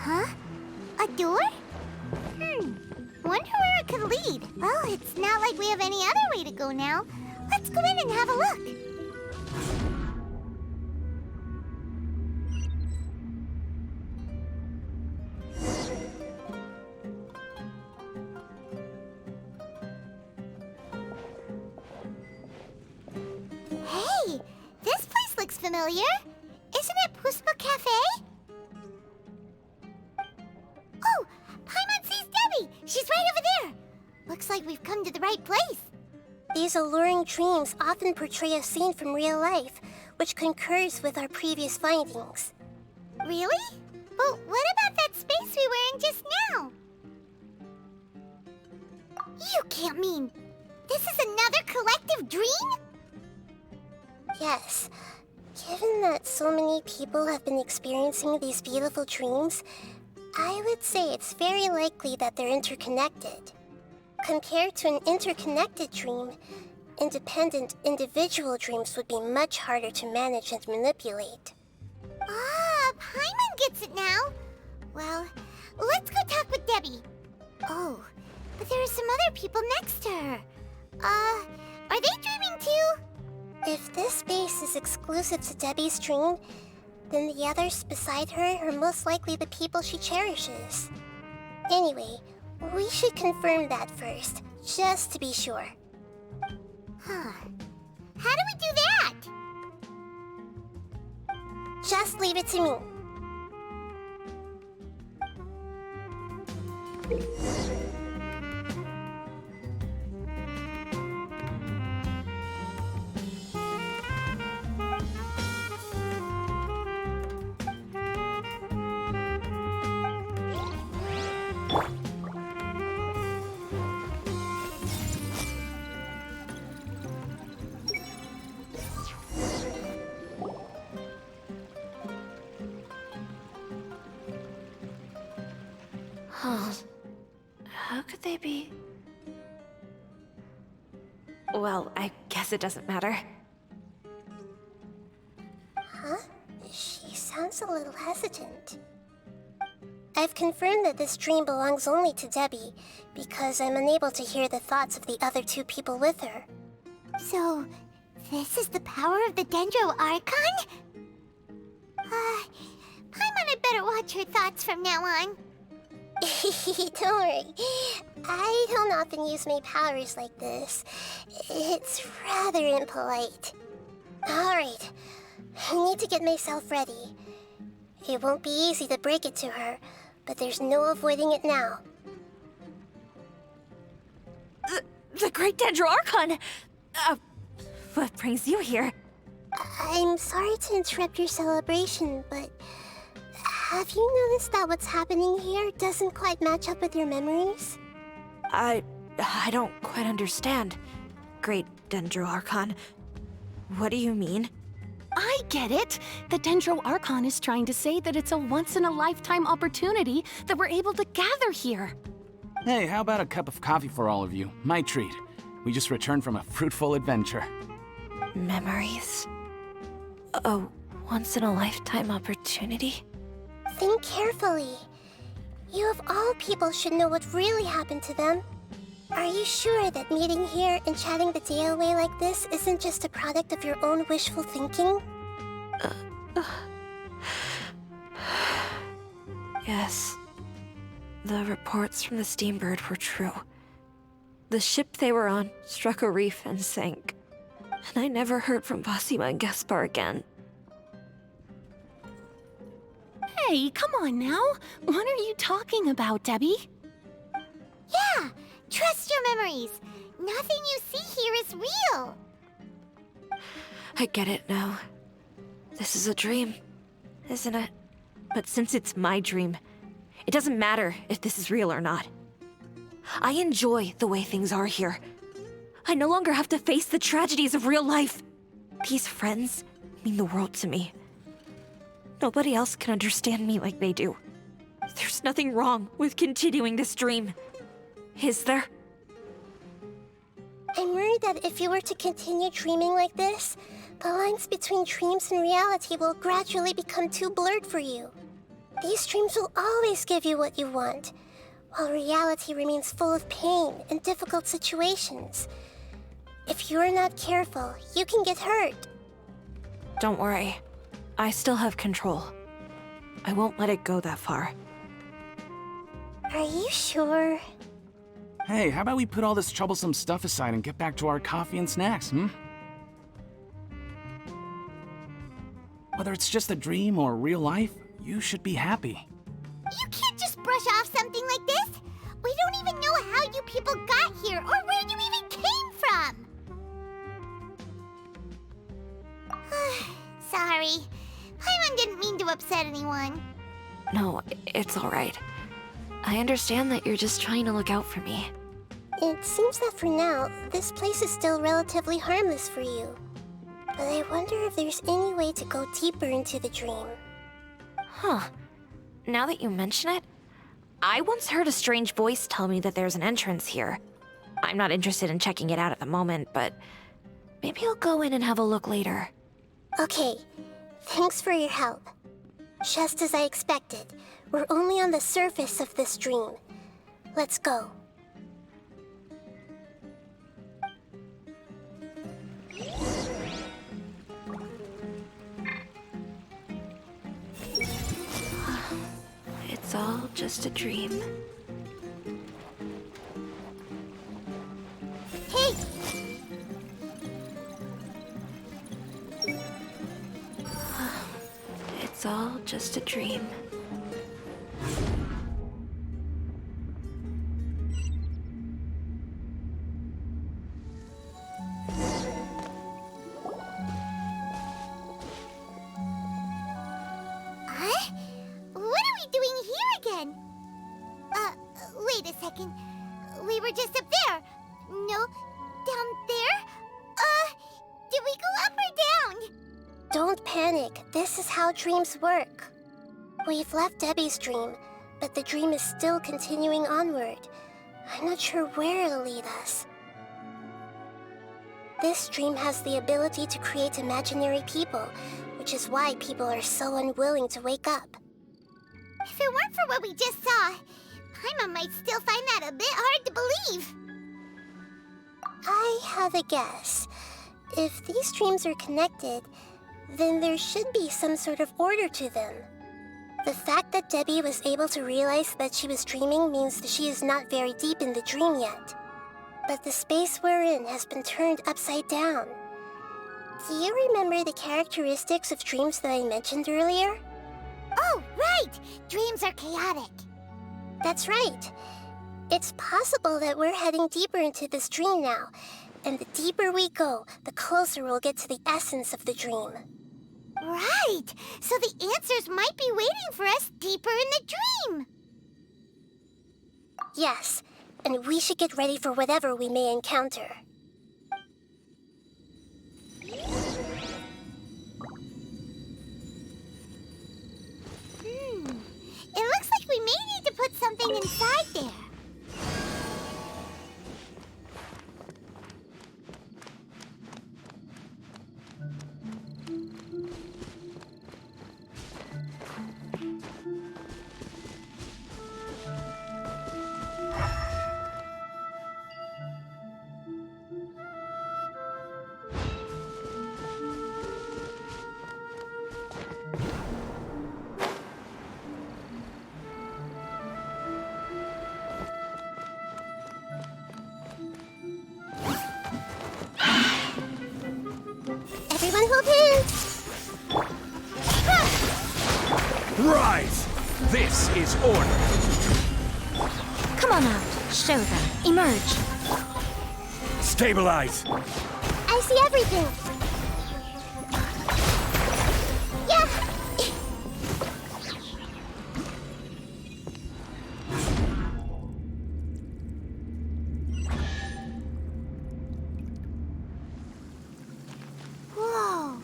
Huh? A door? Wonder where it could lead. Well, it's not like we have any other way to go now. Let's go in and have a look. familiar. Isn't it Puspa Cafe? Oh, Paimon sees Debbie! She's right over there! Looks like we've come to the right place. These alluring dreams often portray a scene from real life, which concurs with our previous findings. Really? But what about that space we were in just now? You can't mean... this is another collective dream? Yes. Given that so many people have been experiencing these beautiful dreams, I would say it's very likely that they're interconnected. Compared to an interconnected dream, independent individual dreams would be much harder to manage and manipulate. Ah, Paimon gets it now. Well, let's go talk with Debbie. Oh, but there are some other people next to her. Are they dreaming too? If this space is exclusive to Debbie's dream, then the others beside her are most likely the people she cherishes. Anyway, we should confirm that first, just to be sure. Huh. How do we do that? Just leave it to me. Huh. How could they be? Well, I guess it doesn't matter. Huh? She sounds a little hesitant. I've confirmed that this dream belongs only to Debbie, because I'm unable to hear the thoughts of the other two people with her. So, this is the power of the Dendro Archon? Paimon had better watch her thoughts from now on. Don't worry. I don't often use my powers like this. It's rather impolite. Alright, I need to get myself ready. It won't be easy to break it to her, but there's no avoiding it now. The Great Dendro Archon! What brings you here? I'm sorry to interrupt your celebration, but have you noticed that what's happening here doesn't quite match up with your memories? I don't quite understand. Great Dendro Archon. What do you mean? I get it! The Dendro Archon is trying to say that it's a once-in-a-lifetime opportunity that we're able to gather here. Hey, how about a cup of coffee for all of you? My treat. We just returned from a fruitful adventure. Memories? A once-in-a-lifetime opportunity? Think carefully. You of all people should know what really happened to them. Are you sure that meeting here and chatting the day away like this isn't just a product of your own wishful thinking? Yes. The reports from the Steambird were true. The ship they were on struck a reef and sank. And I never heard from Basima and Gaspar again. Hey, come on now! What are you talking about, Debbie? Yeah, trust your memories. Nothing you see here is real. I get it now. This is a dream, isn't it? But since it's my dream, it doesn't matter if this is real or not. I enjoy the way things are here. I no longer have to face the tragedies of real life. These friends mean the world to me. Nobody else can understand me like they do. There's nothing wrong with continuing this dream. Is there? I'm worried that if you were to continue dreaming like this, the lines between dreams and reality will gradually become too blurred for you. These dreams will always give you what you want, while reality remains full of pain and difficult situations. If you're not careful, you can get hurt. Don't worry. I still have control. I won't let it go that far. Are you sure? Hey, how about we put all this troublesome stuff aside and get back to our coffee and snacks, hmm? Whether it's just a dream or real life, you should be happy. You can't just brush off something like this. We don't even know how you people got here or where you even came from. Sorry. Paimon didn't mean to upset anyone. No, it's all right. I understand that you're just trying to look out for me. It seems that for now, this place is still relatively harmless for you. But I wonder if there's any way to go deeper into the dream. Huh. Now that you mention it, I once heard a strange voice tell me that there's an entrance here. I'm not interested in checking it out at the moment, but maybe I'll go in and have a look later. Okay, thanks for your help. Just as I expected, we're only on the surface of this dream. Let's go. It's all just a dream. Hey! It's all just a dream. Huh? What are we doing here again? Wait a second. We were just up there. No, down there? Did we go up or down? Don't panic. This is how dreams work. We've left Debbie's dream, but the dream is still continuing onward. I'm not sure where it'll lead us. This dream has the ability to create imaginary people, which is why people are so unwilling to wake up. If it weren't for what we just saw, Paimon might still find that a bit hard to believe. I have a guess. If these dreams are connected, then there should be some sort of order to them. The fact that Debbie was able to realize that she was dreaming means that she is not very deep in the dream yet. But the space we're in has been turned upside down. Do you remember the characteristics of dreams that I mentioned earlier? Oh, right! Dreams are chaotic. That's right. It's possible that we're heading deeper into this dream now, and the deeper we go, the closer we'll get to the essence of the dream. Right! So the answers might be waiting for us deeper in the dream. Yes, and we should get ready for whatever we may encounter. It looks like we may need to put something inside there. Everyone hold hands! Rise! This is order. Come on out. Show them. Emerge. Stabilize. I see everything! Yeah! Whoa!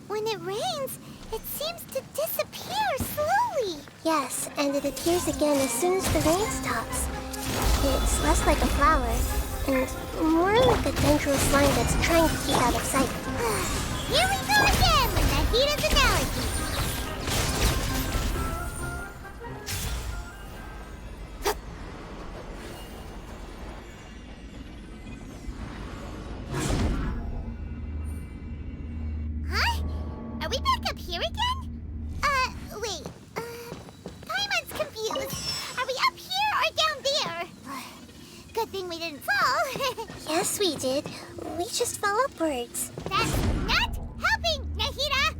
When it rains, it seems to disappear slowly. Yes, and it appears again as soon as the rain stops. It's less like a flower, and more like a tendril slime that's trying to keep out of sight. Here we go again with Nahida's analogy. Huh? Are we back up here again? Wait. Paimon's confused. Are we up here or down there? Good thing we didn't fall. Yes, we did. We just fell upwards. That's not helping, Nahida!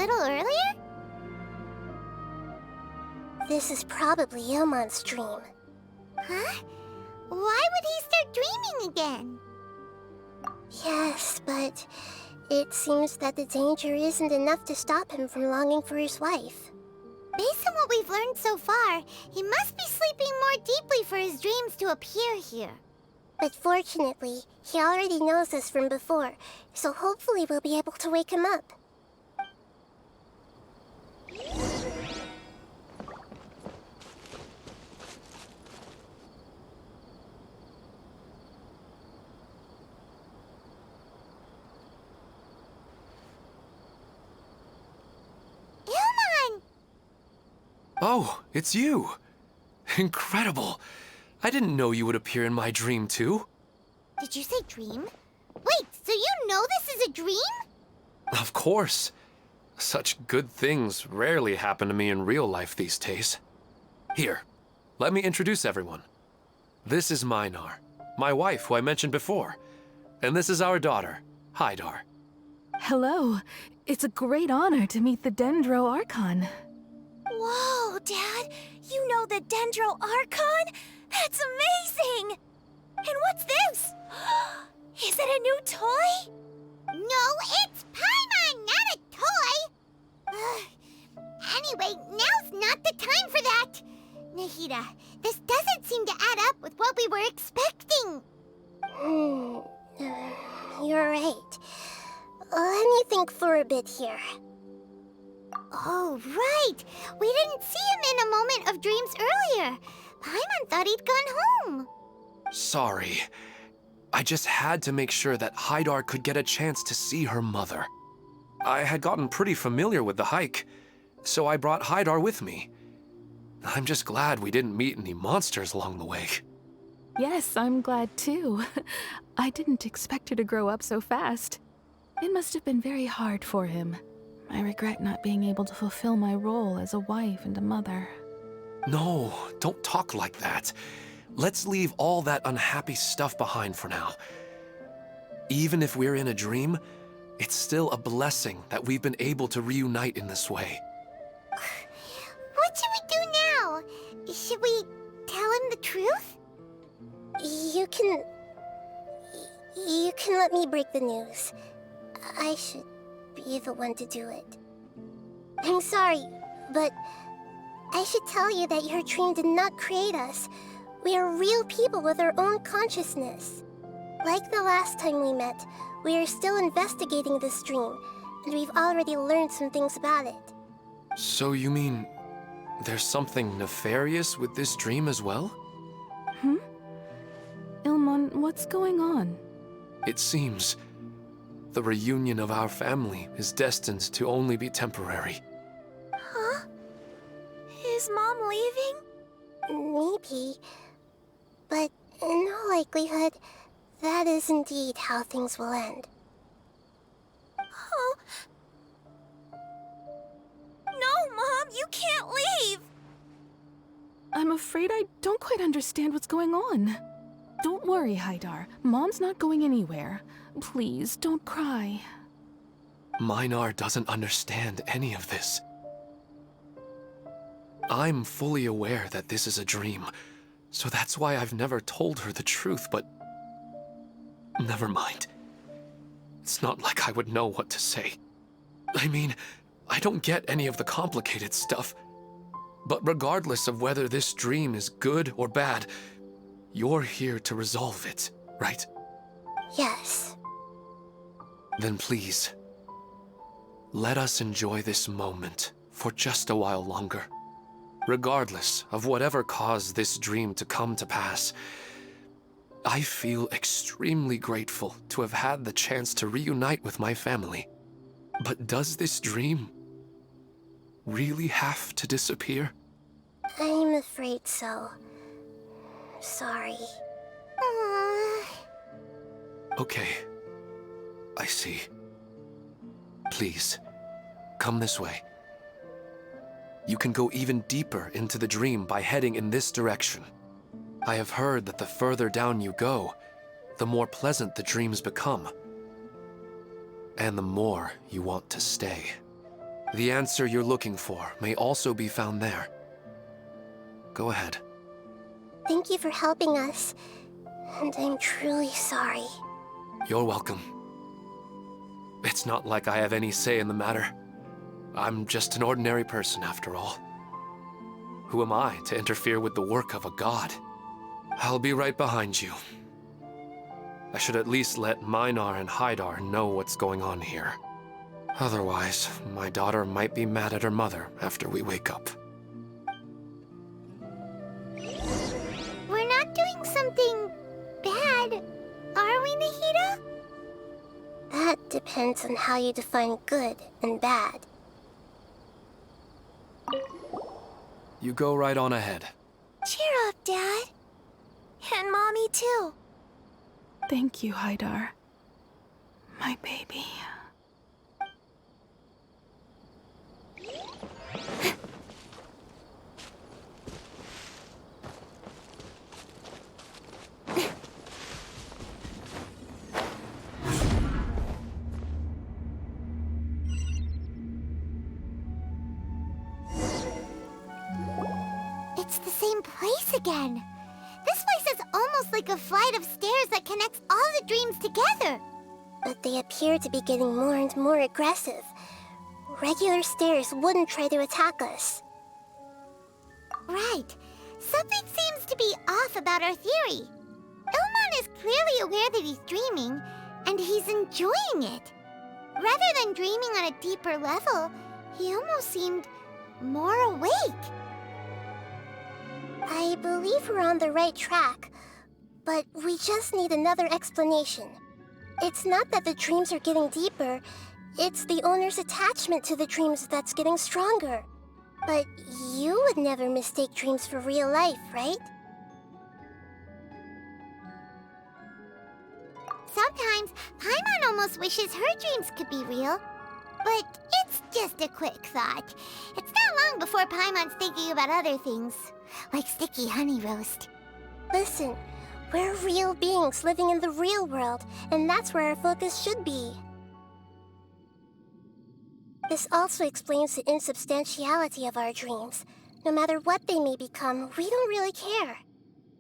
little earlier? This is probably Ilmon's dream. Huh? Why would he start dreaming again? Yes, but it seems that the danger isn't enough to stop him from longing for his wife. Based on what we've learned so far, he must be sleeping more deeply for his dreams to appear here. But fortunately, he already knows us from before, so hopefully we'll be able to wake him up. Ilmon! Oh, it's you! Incredible! I didn't know you would appear in my dream, too. Did you say dream? Wait, so you know this is a dream? Of course. Such good things rarely happen to me in real life these days. Here, let me introduce everyone. This is Minar, my wife who I mentioned before. And this is our daughter, Hydar. Hello. It's a great honor to meet the Dendro Archon. Whoa, Dad! You know the Dendro Archon? That's amazing! And what's this? Is it a new toy? No, it's Paimon, not a toy! Anyway, now's not the time for that! Nahida, this doesn't seem to add up with what we were expecting. You're right. Let me think for a bit here. Oh, right! We didn't see him in a moment of dreams earlier. Paimon thought he'd gone home. Sorry. I just had to make sure that Hydar could get a chance to see her mother. I had gotten pretty familiar with the hike, so I brought Hydar with me. I'm just glad we didn't meet any monsters along the way. Yes, I'm glad too. I didn't expect her to grow up so fast. It must have been very hard for him. I regret not being able to fulfill my role as a wife and a mother. No, don't talk like that. Let's leave all that unhappy stuff behind for now. Even if we're in a dream, it's still a blessing that we've been able to reunite in this way. What should we do now? Should we tell him the truth? You can let me break the news. I should be the one to do it. I'm sorry, but I should tell you that your dream did not create us. We are real people with our own consciousness. Like the last time we met, we are still investigating this dream, and we've already learned some things about it. So you mean there's something nefarious with this dream as well? Ilmon, what's going on? It seems the reunion of our family is destined to only be temporary. Huh? Is Mom leaving? Maybe. But in all likelihood, that is indeed how things will end. Oh. No, Mom, you can't leave! I'm afraid I don't quite understand what's going on. Don't worry, Hydar. Mom's not going anywhere. Please, don't cry. Minar doesn't understand any of this. I'm fully aware that this is a dream, so that's why I've never told her the truth, but never mind. It's not like I would know what to say. I mean, I don't get any of the complicated stuff. But regardless of whether this dream is good or bad, you're here to resolve it, right? Yes. Then please, let us enjoy this moment for just a while longer. Regardless of whatever caused this dream to come to pass, I feel extremely grateful to have had the chance to reunite with my family. But does this dream really have to disappear? I'm afraid so. Sorry. Okay. I see. Please, come this way. You can go even deeper into the dream by heading in this direction. I have heard that the further down you go, the more pleasant the dreams become. And the more you want to stay. The answer you're looking for may also be found there. Go ahead. Thank you for helping us, and I'm truly sorry. You're welcome. It's not like I have any say in the matter. I'm just an ordinary person, after all. Who am I to interfere with the work of a god? I'll be right behind you. I should at least let Minar and Haidar know what's going on here. Otherwise, my daughter might be mad at her mother after we wake up. We're not doing something bad, are we, Nahida? That depends on how you define good and bad. You go right on ahead. Cheer up, Dad. And Mommy, too. Thank you, Haidar. My baby. It's the same place again. This place is almost like a flight of stairs that connects all the dreams together. But they appear to be getting more and more aggressive. Regular stairs wouldn't try to attack us. Right. Something seems to be off about our theory. Ilman is clearly aware that he's dreaming, and he's enjoying it. Rather than dreaming on a deeper level, he almost seemed more awake. I believe we're on the right track, but we just need another explanation. It's not that the dreams are getting deeper, it's the owner's attachment to the dreams that's getting stronger. But you would never mistake dreams for real life, right? Sometimes, Paimon almost wishes her dreams could be real. But it's just a quick thought. It's not long before Paimon's thinking about other things, like sticky honey roast. Listen, we're real beings living in the real world, and that's where our focus should be. This also explains the insubstantiality of our dreams. No matter what they may become, we don't really care.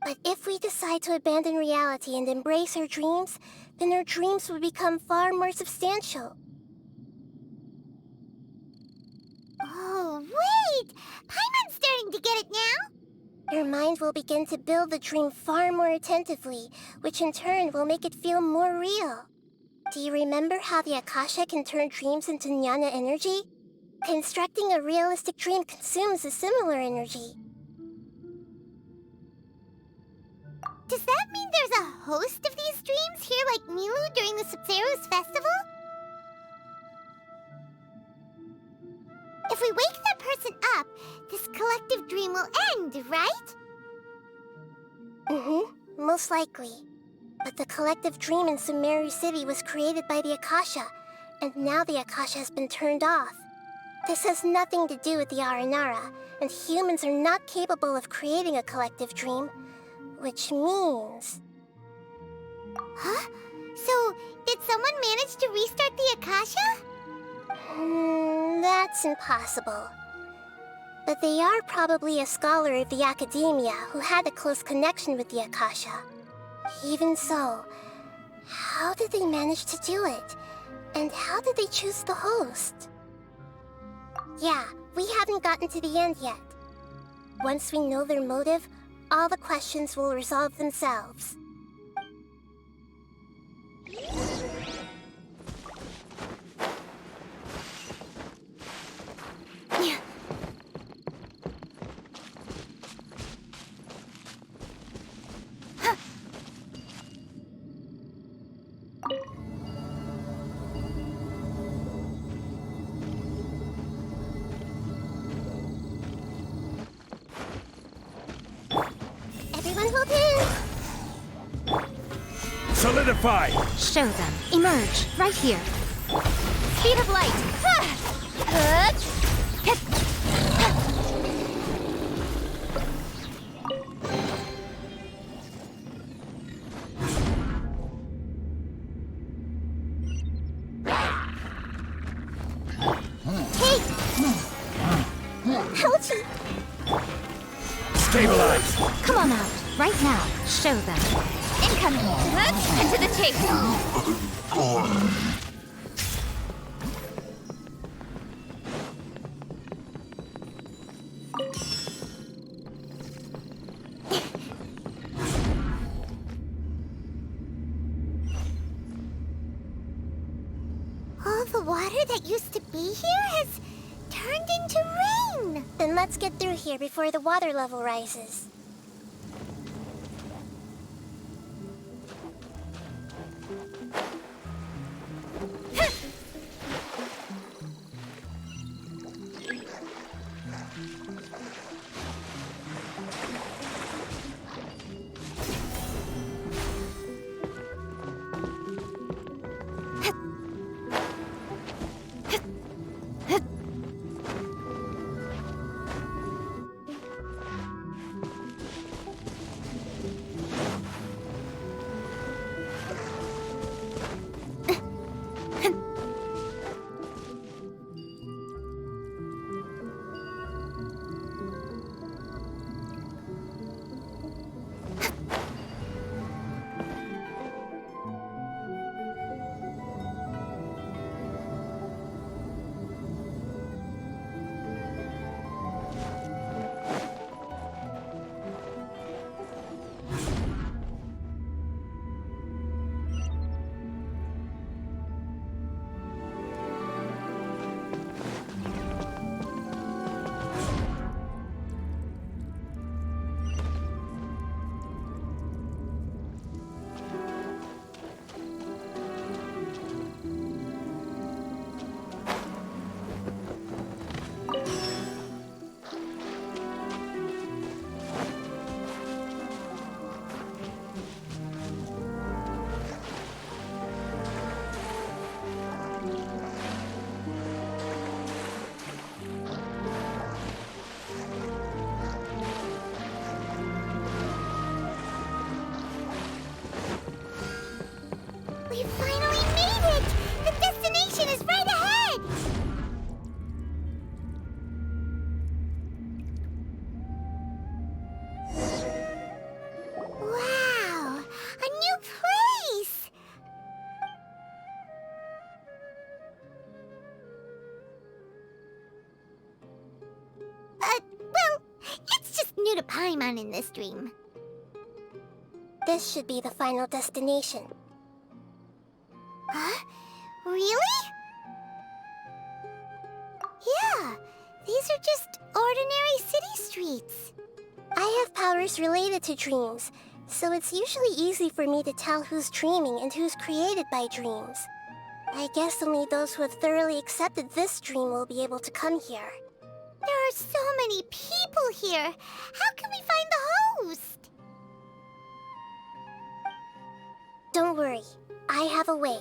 But if we decide to abandon reality and embrace our dreams, then our dreams would become far more substantial. Oh, wait! Paimon's starting to get it now? Your mind will begin to build the dream far more attentively, which in turn will make it feel more real. Do you remember how the Akasha can turn dreams into jnana energy? Constructing a realistic dream consumes a similar energy. Does that mean there's a host of these dreams here like Milu during the Subzero's festival? If we wake that person up, this collective dream will end, right? Most likely. But the collective dream in Sumeru City was created by the Akasha, and now the Akasha has been turned off. This has nothing to do with the Aranara, and humans are not capable of creating a collective dream, which means... Huh? So, did someone manage to restart the Akasha? That's impossible. But they are probably a scholar of the Academia who had a close connection with the Akasha. Even so, how did they manage to do it? And how did they choose the host? Yeah, we haven't gotten to the end yet. Once we know their motive, all the questions will resolve themselves. Everyone hold in! Solidify! Show them. Emerge. Right here. Speed of light. Take Stabilize! Come on out, right now. Show them. Incoming. Into the chase. All the water that used to be here has turned into rain. Then let's get through here before the water level rises. We finally made it! The destination is right ahead! Wow! A new place! Well, it's just new to Paimon in this dream. This should be the final destination. Huh? Really? Yeah, these are just ordinary city streets. I have powers related to dreams, so it's usually easy for me to tell who's dreaming and who's created by dreams. I guess only those who have thoroughly accepted this dream will be able to come here. There are so many people here. How can we find the host? Don't worry, I have a way.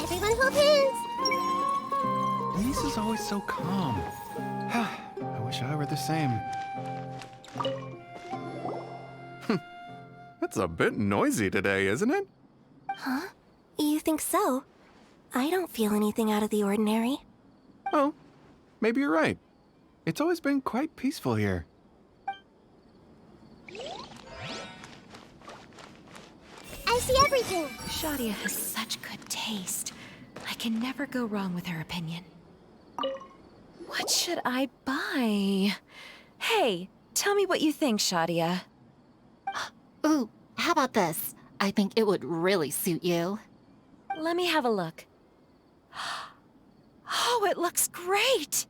Everyone hold hands! Lisa's always so calm. I wish I were the same. It's a bit noisy today, isn't it? Huh? You think so? I don't feel anything out of the ordinary. Oh, maybe you're right. It's always been quite peaceful here. I see everything! Shadia has such good taste. I can never go wrong with her opinion. What should I buy? Hey, tell me what you think, Shadia. Ooh, how about this? I think it would really suit you. Let me have a look. Oh, it looks great!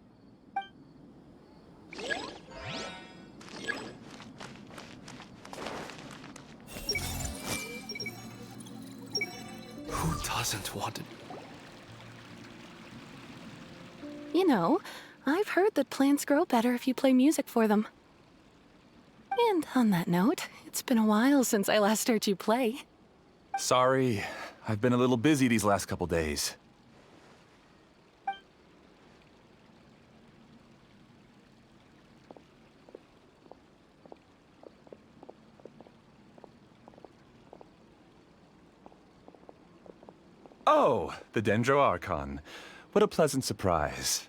Who doesn't want it? You know, I've heard that plants grow better if you play music for them. And on that note, it's been a while since I last heard you play. Sorry, I've been a little busy these last couple days. Oh, the Dendro Archon. What a pleasant surprise.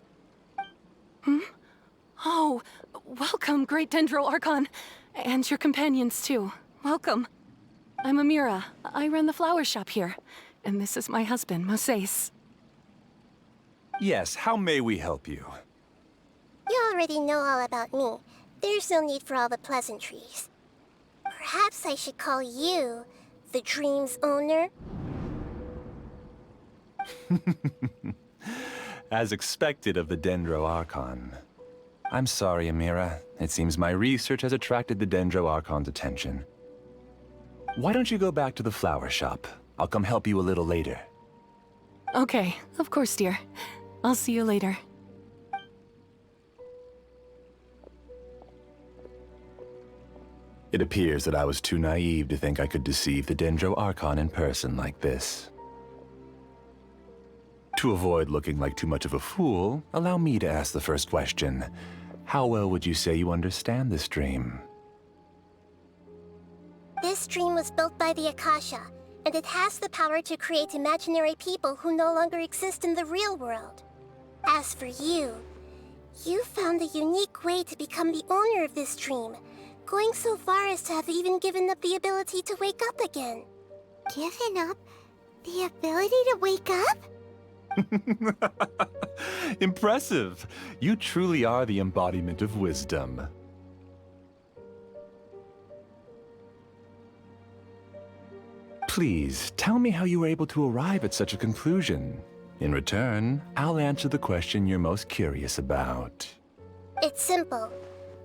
Oh, welcome, Great Dendro Archon. And your companions, too. Welcome. I'm Amira. I run the flower shop here. And this is my husband, Moses. Yes, how may we help you? You already know all about me. There's no need for all the pleasantries. Perhaps I should call you the dream's owner? As expected of the Dendro Archon. I'm sorry, Amira. It seems my research has attracted the Dendro Archon's attention. Why don't you go back to the flower shop? I'll come help you a little later. Okay, of course, dear. I'll see you later. It appears that I was too naive to think I could deceive the Dendro Archon in person like this. To avoid looking like too much of a fool, allow me to ask the first question. How well would you say you understand this dream? This dream was built by the Akasha, and it has the power to create imaginary people who no longer exist in the real world. As for you, you found a unique way to become the owner of this dream, going so far as to have even given up the ability to wake up again. Given up the ability to wake up? Impressive! You truly are the embodiment of wisdom. Please, tell me how you were able to arrive at such a conclusion. In return, I'll answer the question you're most curious about. It's simple.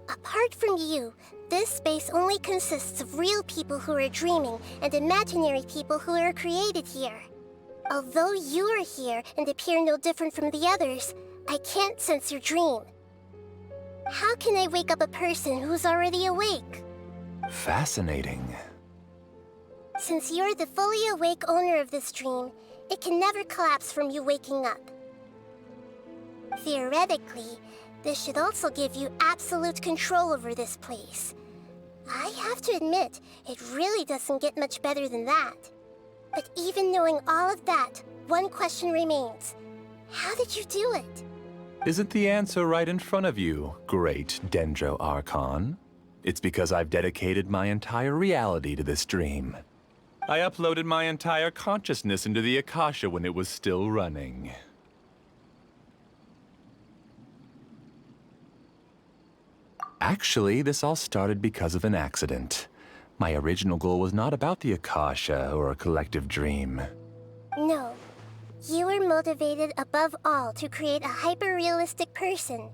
Apart from you, this space only consists of real people who are dreaming and imaginary people who are created here. Although you are here and appear no different from the others, I can't sense your dream. How can I wake up a person who's already awake? Fascinating. Since you're the fully awake owner of this dream, it can never collapse from you waking up. Theoretically, this should also give you absolute control over this place. I have to admit, it really doesn't get much better than that. But even knowing all of that, one question remains. How did you do it? Isn't the answer right in front of you, Great Dendro Archon? It's because I've dedicated my entire reality to this dream. I uploaded my entire consciousness into the Akasha when it was still running. Actually, this all started because of an accident. My original goal was not about the Akasha or a collective dream. No. You were motivated above all to create a hyper-realistic person.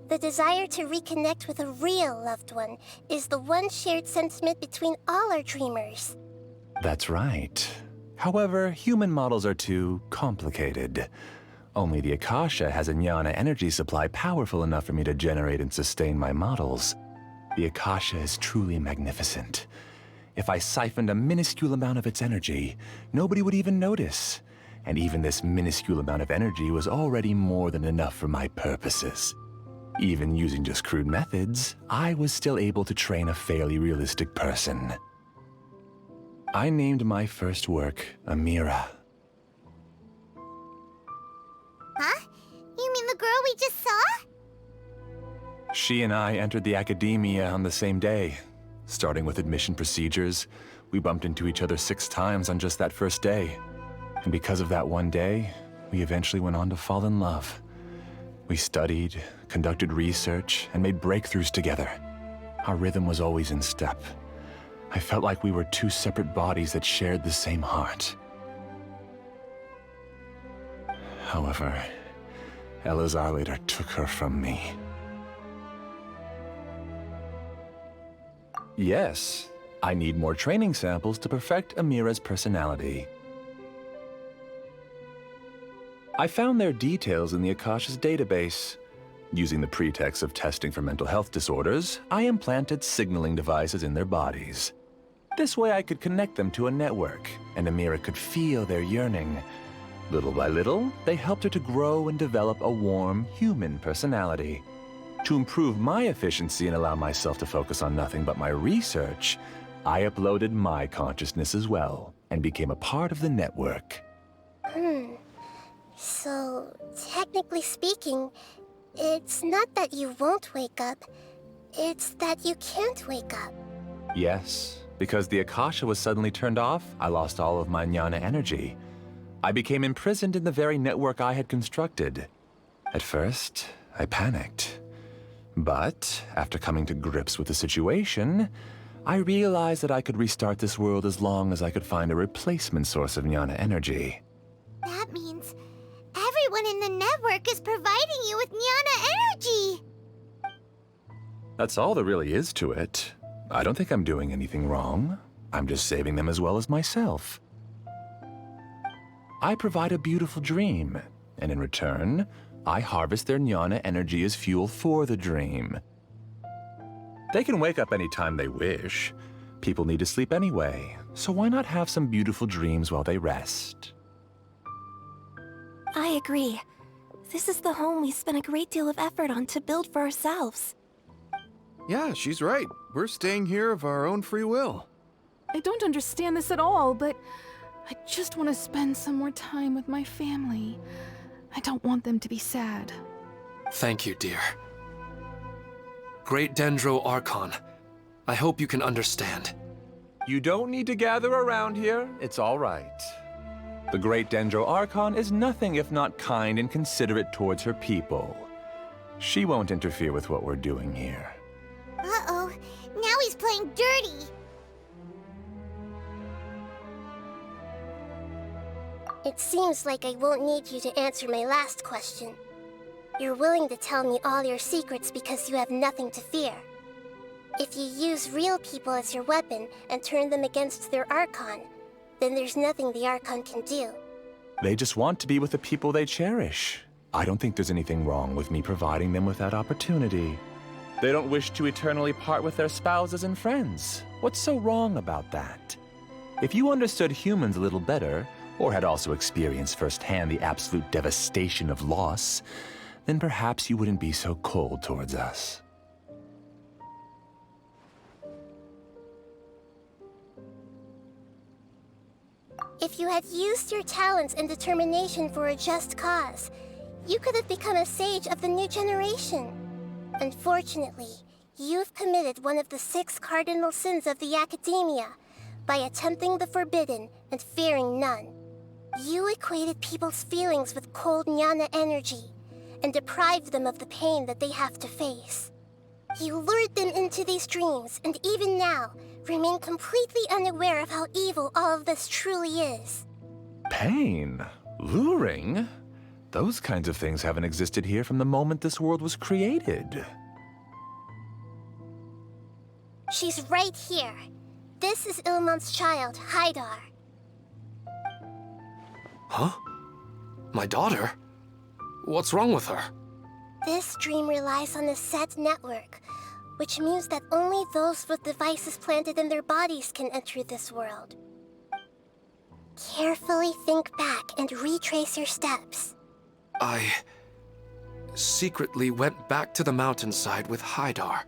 The desire to reconnect with a real loved one is the one shared sentiment between all our dreamers. That's right. However, human models are too complicated. Only the Akasha has a jnana energy supply powerful enough for me to generate and sustain my models. The Akasha is truly magnificent. If I siphoned a minuscule amount of its energy, nobody would even notice. And even this minuscule amount of energy was already more than enough for my purposes. Even using just crude methods, I was still able to train a fairly realistic person. I named my first work Amira. Huh? You mean the girl we just saw? She and I entered the academia on the same day. Starting with admission procedures, we bumped into each other 6 times on just that first day. And because of that one day, we eventually went on to fall in love. We studied, conducted research, and made breakthroughs together. Our rhythm was always in step. I felt like we were 2 separate bodies that shared the same heart. However, Elazar later took her from me. Yes, I need more training samples to perfect Amira's personality. I found their details in the Akasha's database. Using the pretext of testing for mental health disorders, I implanted signaling devices in their bodies. This way I could connect them to a network, and Amira could feel their yearning. Little by little, they helped her to grow and develop a warm, human personality. To improve my efficiency and allow myself to focus on nothing but my research, I uploaded my consciousness as well, and became a part of the network. So, technically speaking, it's not that you won't wake up, it's that you can't wake up. Yes, because the Akasha was suddenly turned off, I lost all of my jnana energy. I became imprisoned in the very network I had constructed. At first, I panicked. But, after coming to grips with the situation, I realized that I could restart this world as long as I could find a replacement source of jnana energy. That means everyone in the network is providing you with jnana energy! That's all there really is to it. I don't think I'm doing anything wrong. I'm just saving them as well as myself. I provide a beautiful dream, and in return, I harvest their jnana energy as fuel for the dream. They can wake up any time they wish. People need to sleep anyway, so why not have some beautiful dreams while they rest? I agree. This is the home we spent a great deal of effort on to build for ourselves. Yeah, she's right. We're staying here of our own free will. I don't understand this at all, but I just want to spend some more time with my family. I don't want them to be sad. Thank you, dear. Great Dendro Archon, I hope you can understand. You don't need to gather around here. It's all right. The Great Dendro Archon is nothing if not kind and considerate towards her people. She won't interfere with what we're doing here. Uh-oh, now he's playing dirty! It seems like I won't need you to answer my last question. You're willing to tell me all your secrets because you have nothing to fear. If you use real people as your weapon and turn them against their Archon, then there's nothing the Archon can do. They just want to be with the people they cherish. I don't think there's anything wrong with me providing them with that opportunity. They don't wish to eternally part with their spouses and friends. What's so wrong about that? If you understood humans a little better, or had also experienced firsthand the absolute devastation of loss, then perhaps you wouldn't be so cold towards us. If you had used your talents and determination for a just cause, you could have become a sage of the new generation. Unfortunately, you've committed one of the 6 cardinal sins of the Academia by attempting the forbidden and fearing none. You equated people's feelings with cold jnana energy and deprived them of the pain that they have to face. You lured them into these dreams, and even now, remain completely unaware of how evil all of this truly is. Pain? Luring? Those kinds of things haven't existed here from the moment this world was created. She's right here. This is Ilmon's child, Haidar. Huh? My daughter? What's wrong with her? This dream relies on a set network, which means that only those with devices planted in their bodies can enter this world. Carefully think back and retrace your steps. I secretly went back to the mountainside with Haidar.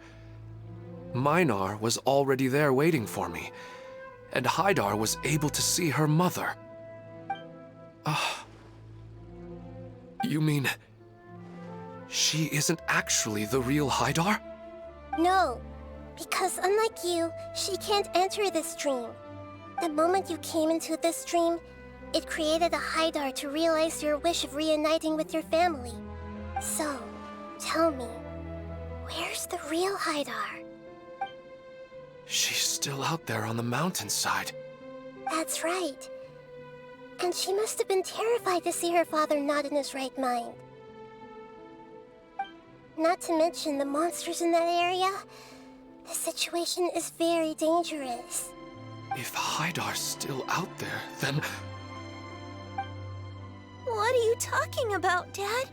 Minar was already there waiting for me, and Haidar was able to see her mother. You mean she isn't actually the real Haidar? No, because unlike you, she can't enter this dream. The moment you came into this dream, it created a Haidar to realize your wish of reuniting with your family. So, tell me, where's the real Haidar? She's still out there on the mountainside. That's right. And she must have been terrified to see her father not in his right mind. Not to mention the monsters in that area. The situation is very dangerous. If Haidar's still out there, then... What are you talking about, Dad?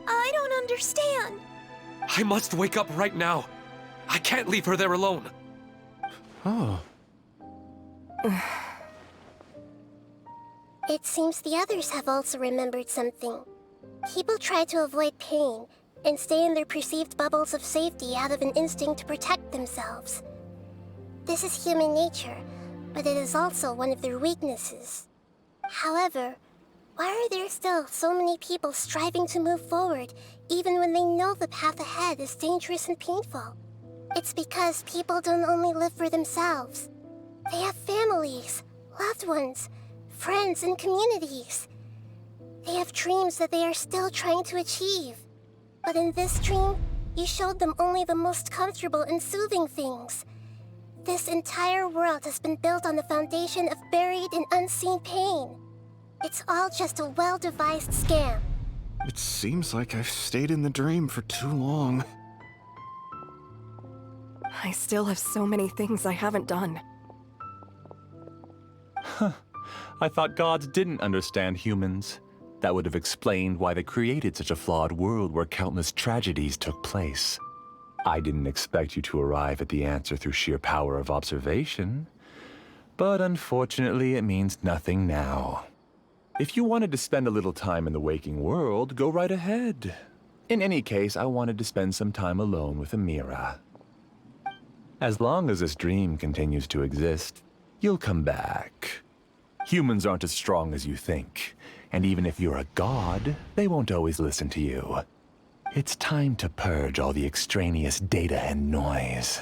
I don't understand. I must wake up right now. I can't leave her there alone. Oh. It seems the others have also remembered something. People try to avoid pain and stay in their perceived bubbles of safety out of an instinct to protect themselves. This is human nature, but it is also one of their weaknesses. However, Why are there still so many people striving to move forward, even when they know the path ahead is dangerous and painful? It's because people don't only live for themselves. They have families, loved ones, friends, and communities. They have dreams that they are still trying to achieve. But in this dream, you showed them only the most comfortable and soothing things. This entire world has been built on the foundation of buried and unseen pain. It's all just a well-devised scam. It seems like I've stayed in the dream for too long. I still have so many things I haven't done. I thought gods didn't understand humans. That would have explained why they created such a flawed world where countless tragedies took place. I didn't expect you to arrive at the answer through sheer power of observation. But unfortunately, it means nothing now. If you wanted to spend a little time in the waking world, go right ahead. In any case, I wanted to spend some time alone with Amira. As long as this dream continues to exist, you'll come back. Humans aren't as strong as you think, and even if you're a god, they won't always listen to you. It's time to purge all the extraneous data and noise.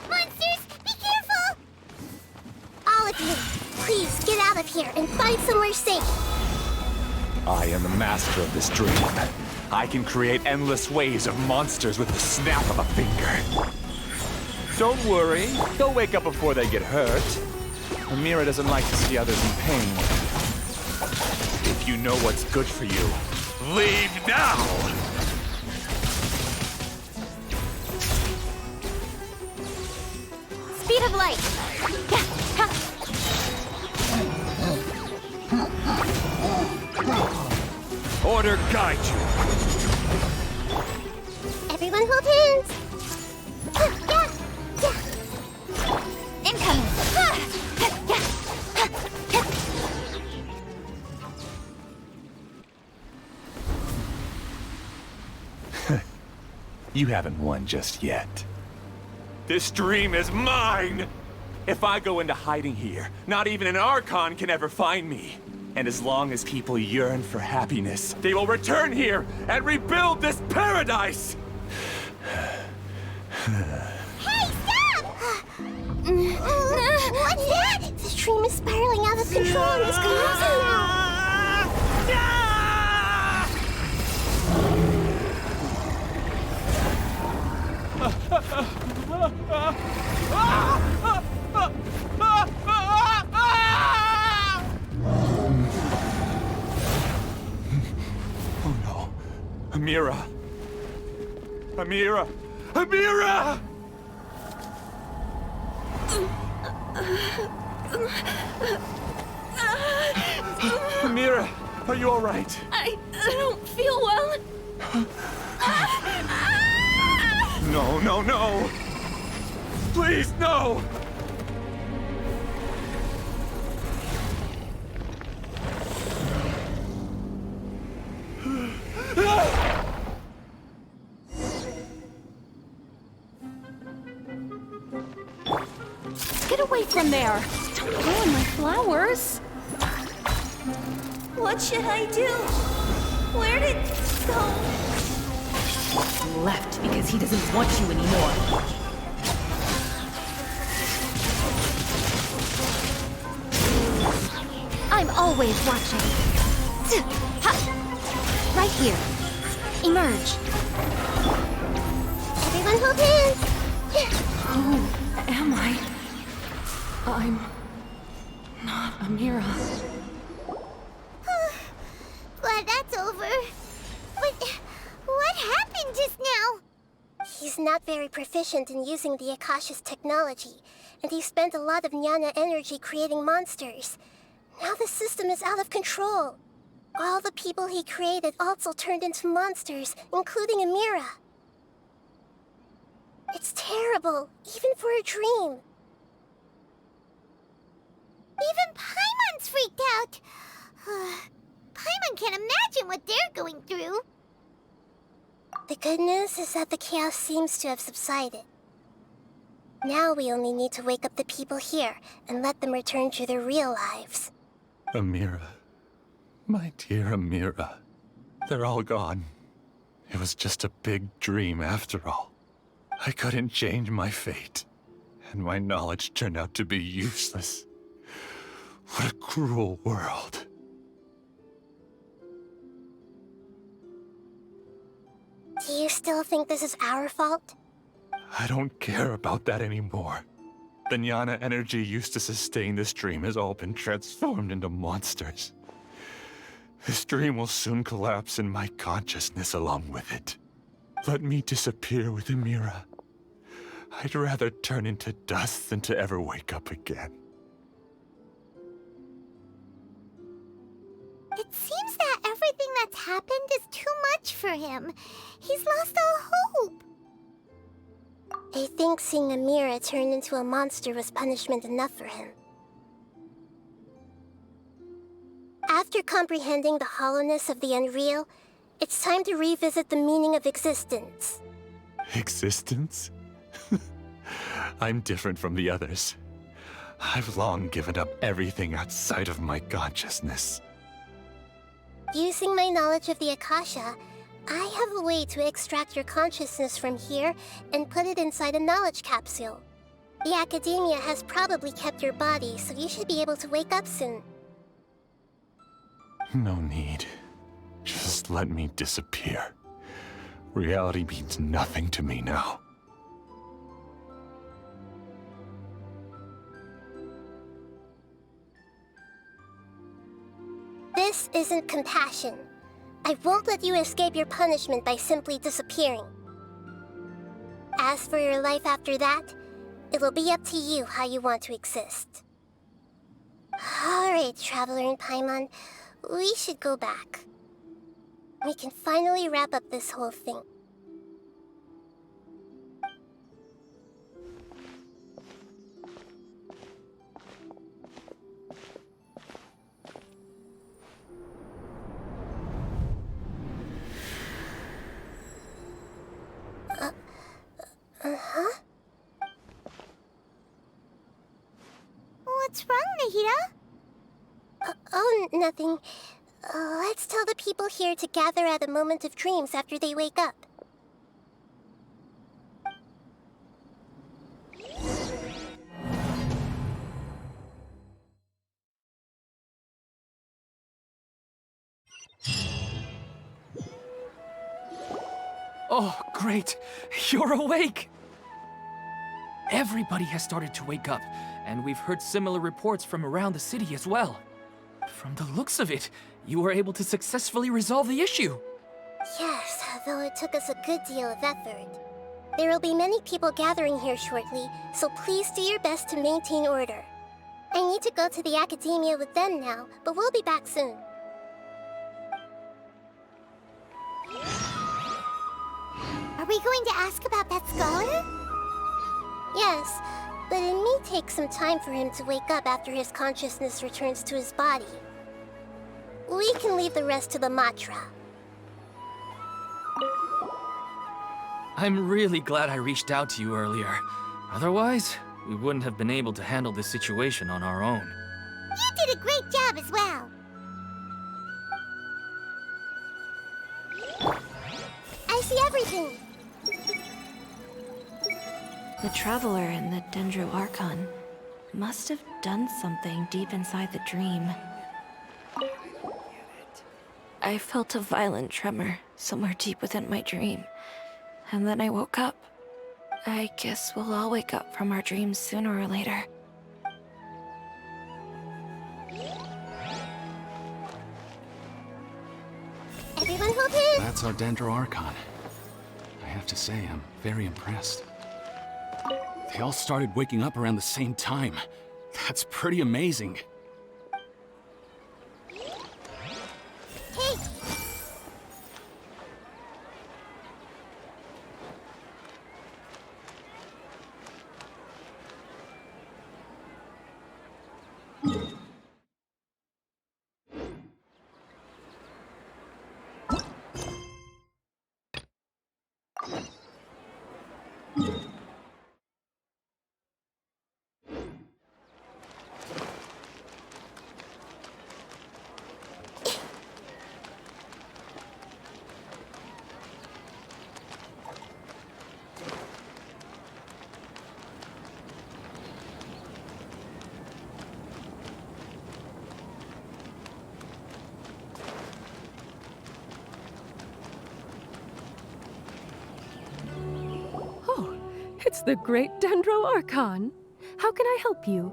Monsters, be careful! All of you, please get out of here and find somewhere safe. I am the master of this dream. I can create endless waves of monsters with the snap of a finger. Don't worry, they'll wake up before they get hurt. Amira doesn't like to see others in pain. If you know what's good for you, leave now! Speed of light. Order guide you. Everyone hold hands. Incoming. You haven't won just yet. This dream is mine! If I go into hiding here, not even an Archon can ever find me. And as long as people yearn for happiness, they will return here and rebuild this paradise! Hey, stop! What's that? The dream is spiraling out of control and is collapsing now. Oh no. Amira. Amira! Amira! Amira, are you all right? I don't feel well. No, no, no! Please, no! Get away from there! Don't ruin my flowers! What should I do? Where did it go? He left because he doesn't want you anymore. I'm always watching. Right here. Emerge. Everyone hold hands. Who am I? I'm not Amira. Glad that's over. But what happened just now? He's not very proficient in using the Akasha's technology, and he spent a lot of Jnana energy creating monsters. Now the system is out of control. All the people he created also turned into monsters, including Amira. It's terrible, even for a dream. Even Paimon's freaked out. Paimon can't imagine what they're going through. The good news is that the chaos seems to have subsided. Now we only need to wake up the people here and let them return to their real lives. Amira. My dear Amira. They're all gone. It was just a big dream after all. I couldn't change my fate, and my knowledge turned out to be useless. What a cruel world. Do you still think this is our fault? I don't care about that anymore. The jnana energy used to sustain this dream has all been transformed into monsters. This dream will soon collapse and my consciousness along with it. Let me disappear with Amira. I'd rather turn into dust than to ever wake up again. It seems that everything that's happened is too much for him. He's lost all hope. I think seeing Amira turn into a monster was punishment enough for him. After comprehending the hollowness of the unreal, it's time to revisit the meaning of existence. Existence? I'm different from the others. I've long given up everything outside of my consciousness. Using my knowledge of the Akasha, I have a way to extract your consciousness from here and put it inside a knowledge capsule. The Academia has probably kept your body, so you should be able to wake up soon. No need. Just let me disappear. Reality means nothing to me now. This isn't compassion. I won't let you escape your punishment by simply disappearing. As for your life after that, it'll be up to you how you want to exist. Alright, Traveler and Paimon, we should go back. We can finally wrap up this whole thing. Huh? What's wrong, Nahida? Oh, nothing. Let's tell the people here to gather at a moment of dreams after they wake up. Oh, great! You're awake! Everybody has started to wake up, and we've heard similar reports from around the city as well. From the looks of it, you were able to successfully resolve the issue. Yes, though it took us a good deal of effort. There will be many people gathering here shortly, so please do your best to maintain order. I need to go to the Academia with them now, but we'll be back soon. Are we going to ask about that scholar? Yes, but it may take some time for him to wake up after his consciousness returns to his body. We can leave the rest to the Matra. I'm really glad I reached out to you earlier. Otherwise, we wouldn't have been able to handle this situation on our own. You did a great job as well. I see everything. The Traveler and the Dendro Archon must have done something deep inside the dream. I felt a violent tremor somewhere deep within my dream, and then I woke up. I guess we'll all wake up from our dreams sooner or later. Everyone hold in! That's our Dendro Archon. I have to say, I'm very impressed. They all started waking up around the same time. That's pretty amazing. Hey! It's the great Dendro Archon. How can I help you?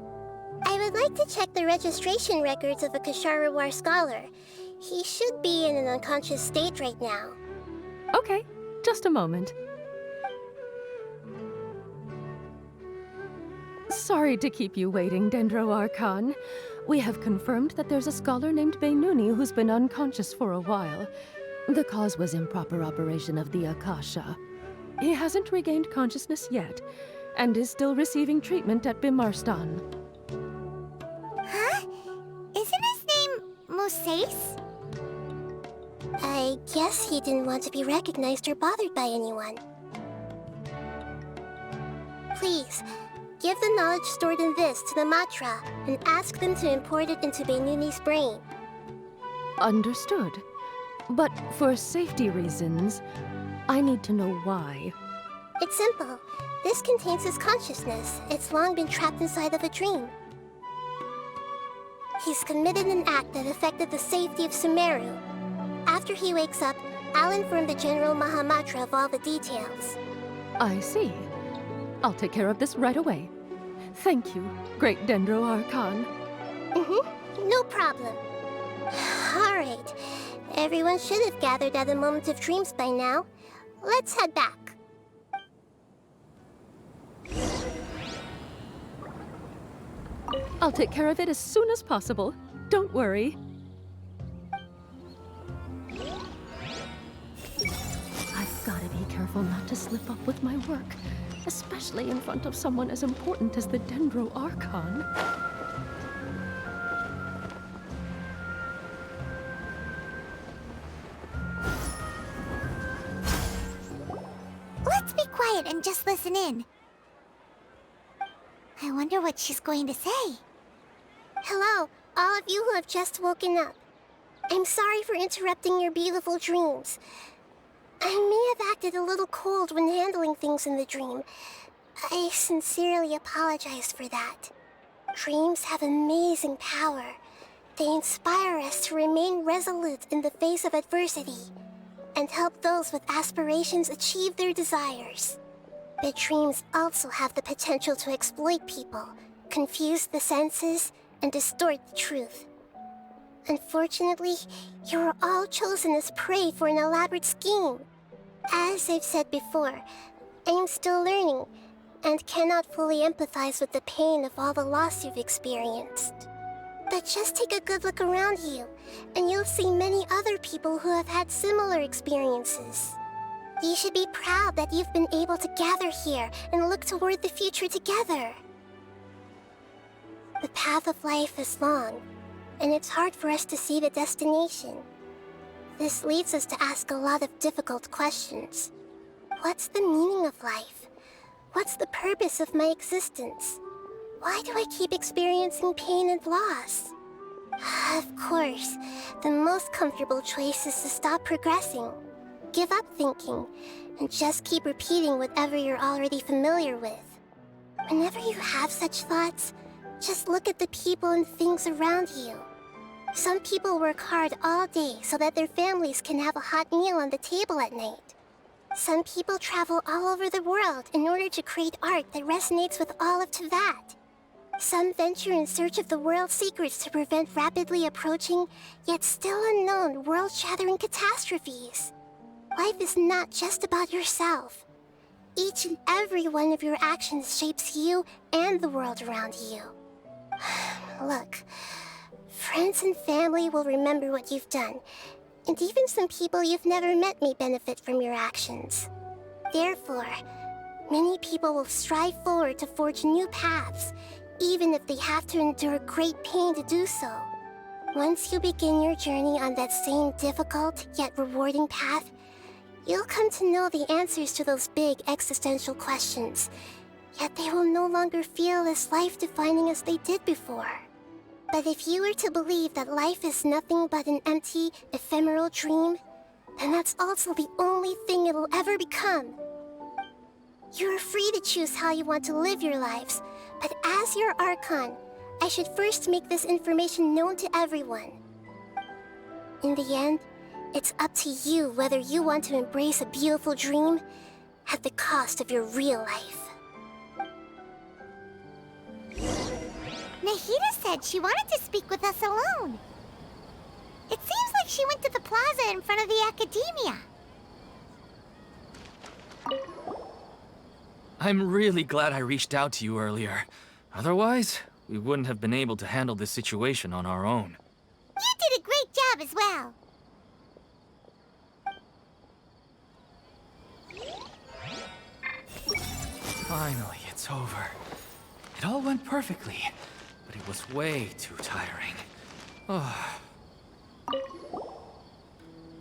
I would like to check the registration records of a Kashara War scholar. He should be in an unconscious state right now. Okay, just a moment. Sorry to keep you waiting, Dendro Archon. We have confirmed that there's a scholar named Beinuni who's been unconscious for a while. The cause was improper operation of the Akasha. He hasn't regained consciousness yet, and is still receiving treatment at Bimarstan. Huh? Isn't his name Moses? I guess he didn't want to be recognized or bothered by anyone. Please, give the knowledge stored in this to the Matra and ask them to import it into Beinuni's brain. Understood. But for safety reasons, I need to know why. It's simple. This contains his consciousness. It's long been trapped inside of a dream. He's committed an act that affected the safety of Sumeru. After he wakes up, I'll inform the General Mahamatra of all the details. I see. I'll take care of this right away. Thank you, Great Dendro Archon. No problem. All right. Everyone should have gathered at the Moment of Dreams by now. Let's head back. I'll take care of it as soon as possible. Don't worry. I've got to be careful not to slip up with my work, especially in front of someone as important as the Dendro Archon. Let's be quiet and just listen in. I wonder what she's going to say. Hello, all of you who have just woken up. I'm sorry for interrupting your beautiful dreams. I may have acted a little cold when handling things in the dream. I sincerely apologize for that. Dreams have amazing power. They inspire us to remain resolute in the face of adversity and help those with aspirations achieve their desires. But dreams also have the potential to exploit people, confuse the senses, and distort the truth. Unfortunately, you were all chosen as prey for an elaborate scheme. As I've said before, I am still learning, and cannot fully empathize with the pain of all the loss you've experienced. But just take a good look around you, and you'll see many other people who have had similar experiences. You should be proud that you've been able to gather here and look toward the future together. The path of life is long, and it's hard for us to see the destination. This leads us to ask a lot of difficult questions. What's the meaning of life? What's the purpose of my existence? Why do I keep experiencing pain and loss? Of course, the most comfortable choice is to stop progressing. Give up thinking, and just keep repeating whatever you're already familiar with. Whenever you have such thoughts, just look at the people and things around you. Some people work hard all day so that their families can have a hot meal on the table at night. Some people travel all over the world in order to create art that resonates with all of Teyvat. Some venture in search of the world's secrets to prevent rapidly approaching, yet still unknown, world-shattering catastrophes. Life is not just about yourself. Each and every one of your actions shapes you and the world around you. Look, friends and family will remember what you've done, and even some people you've never met may benefit from your actions. Therefore, many people will strive forward to forge new paths, even if they have to endure great pain to do so. Once you begin your journey on that same difficult yet rewarding path, you'll come to know the answers to those big existential questions, yet they will no longer feel as life-defining as they did before. But if you were to believe that life is nothing but an empty, ephemeral dream, then that's also the only thing it'll ever become. You're free to choose how you want to live your lives, but as your Archon, I should first make this information known to everyone. In the end, it's up to you whether you want to embrace a beautiful dream at the cost of your real life. Nahida said she wanted to speak with us alone. It seems like she went to the plaza in front of the academia. I'm really glad I reached out to you earlier. Otherwise, we wouldn't have been able to handle this situation on our own. You did a great job as well. Finally, it's over. It all went perfectly, but it was way too tiring. Oh.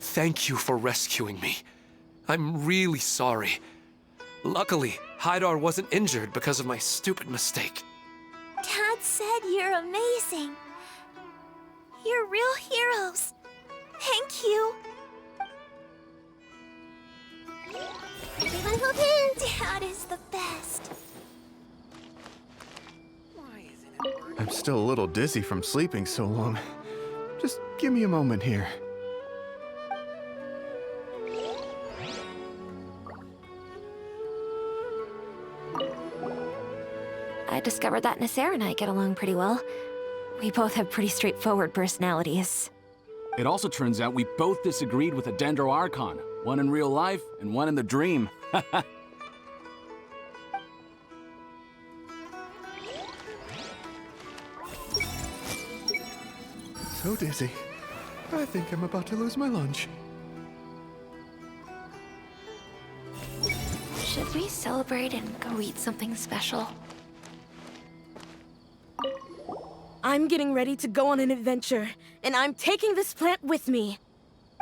Thank you for rescuing me. I'm really sorry. Luckily, Haidar wasn't injured because of my stupid mistake. Dad said you're amazing. You're real heroes. Thank you. Everyone hold hands. Dad is the best. I'm still a little dizzy from sleeping so long. Just give me a moment here. I discovered that Nasser and I get along pretty well. We both have pretty straightforward personalities. It also turns out we both disagreed with a Dendro Archon. One in real life, and one in the dream. So dizzy. I think I'm about to lose my lunch. Should we celebrate and go eat something special? I'm getting ready to go on an adventure, and I'm taking this plant with me.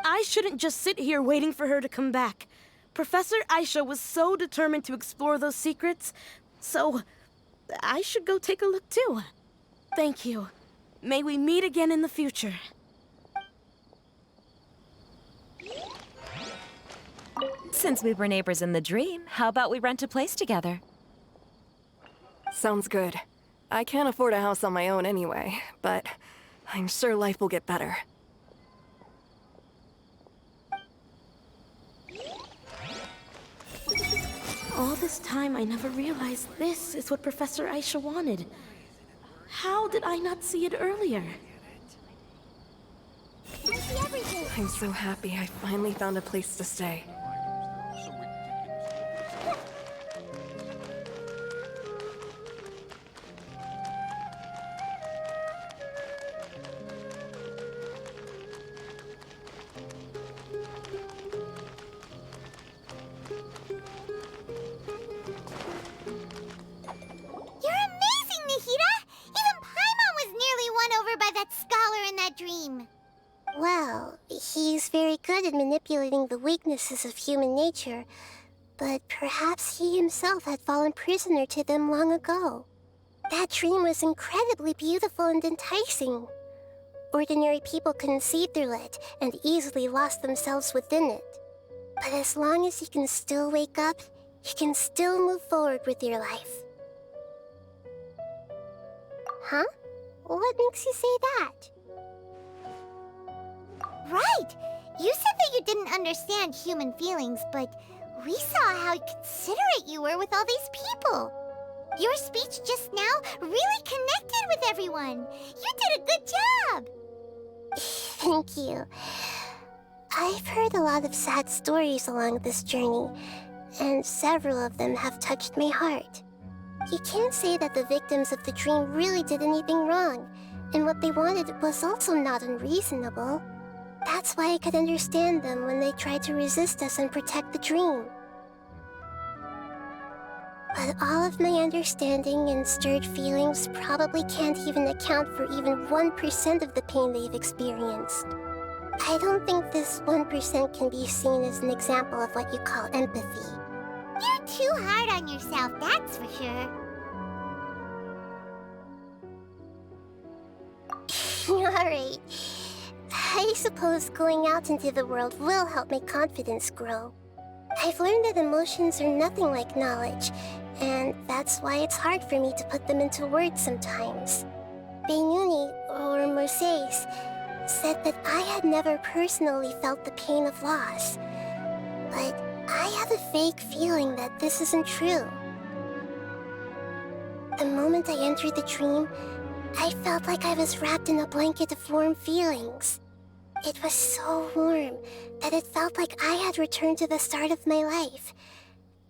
I shouldn't just sit here waiting for her to come back. Professor Aisha was so determined to explore those secrets, so I should go take a look too. Thank you. May we meet again in the future. Since we were neighbors in the dream, how about we rent a place together? Sounds good. I can't afford a house on my own anyway, but I'm sure life will get better. All this time, I never realized this is what Professor Aisha wanted. How did I not see it earlier? I see everything. I'm so happy I finally found a place to stay. You're amazing, Nahida! Even Paimon was nearly won over by that scholar in that dream. Well, he's very good at manipulating the weaknesses of human nature, but perhaps he himself had fallen prisoner to them long ago. That dream was incredibly beautiful and enticing. Ordinary people couldn't see through it and easily lost themselves within it. But as long as you can still wake up, you can still move forward with your life. Huh? What makes you say that? Right! You said that you didn't understand human feelings, but we saw how considerate you were with all these people. Your speech just now really connected with everyone. You did a good job! Thank you. I've heard a lot of sad stories along this journey, and several of them have touched my heart. You can't say that the victims of the dream really did anything wrong, and what they wanted was also not unreasonable. That's why I could understand them when they tried to resist us and protect the dream. But all of my understanding and stirred feelings probably can't even account for even 1% of the pain they've experienced. I don't think this 1% can be seen as an example of what you call empathy. You're too hard on yourself, that's for sure. Alright. I suppose going out into the world will help my confidence grow. I've learned that emotions are nothing like knowledge, and that's why it's hard for me to put them into words sometimes. Beinuni, or Moses, said that I had never personally felt the pain of loss. But I have a vague feeling that this isn't true. The moment I entered the dream, I felt like I was wrapped in a blanket of warm feelings. It was so warm that it felt like I had returned to the start of my life,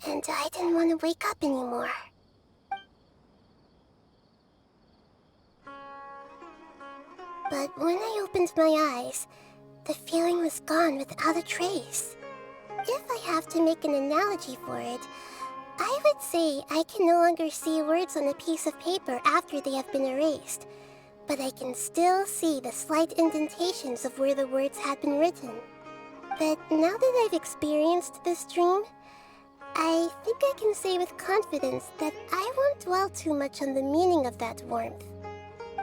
and I didn't want to wake up anymore. But when I opened my eyes, the feeling was gone without a trace. If I have to make an analogy for it, I would say I can no longer see words on a piece of paper after they have been erased, but I can still see the slight indentations of where the words had been written. But now that I've experienced this dream, I think I can say with confidence that I won't dwell too much on the meaning of that warmth.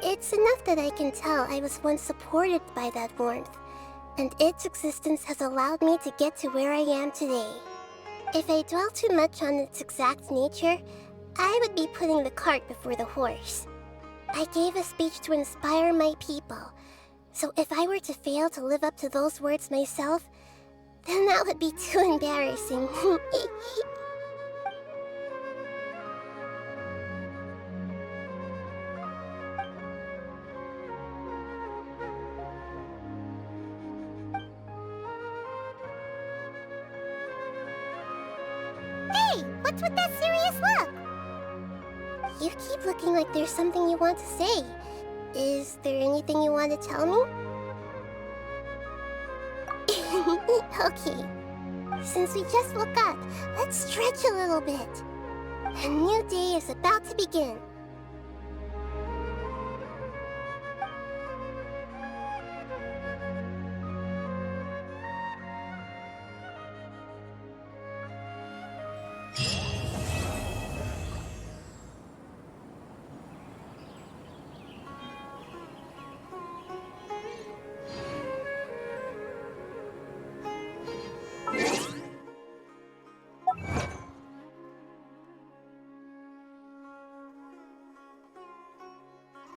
It's enough that I can tell I was once supported by that warmth, and its existence has allowed me to get to where I am today. If I dwell too much on its exact nature, I would be putting the cart before the horse. I gave a speech to inspire my people, so if I were to fail to live up to those words myself, then that would be too embarrassing. Hey, what's with that serious look? You keep looking like there's something you want to say. Is there anything you want to tell me? Okay. Since we just woke up, let's stretch a little bit. A new day is about to begin.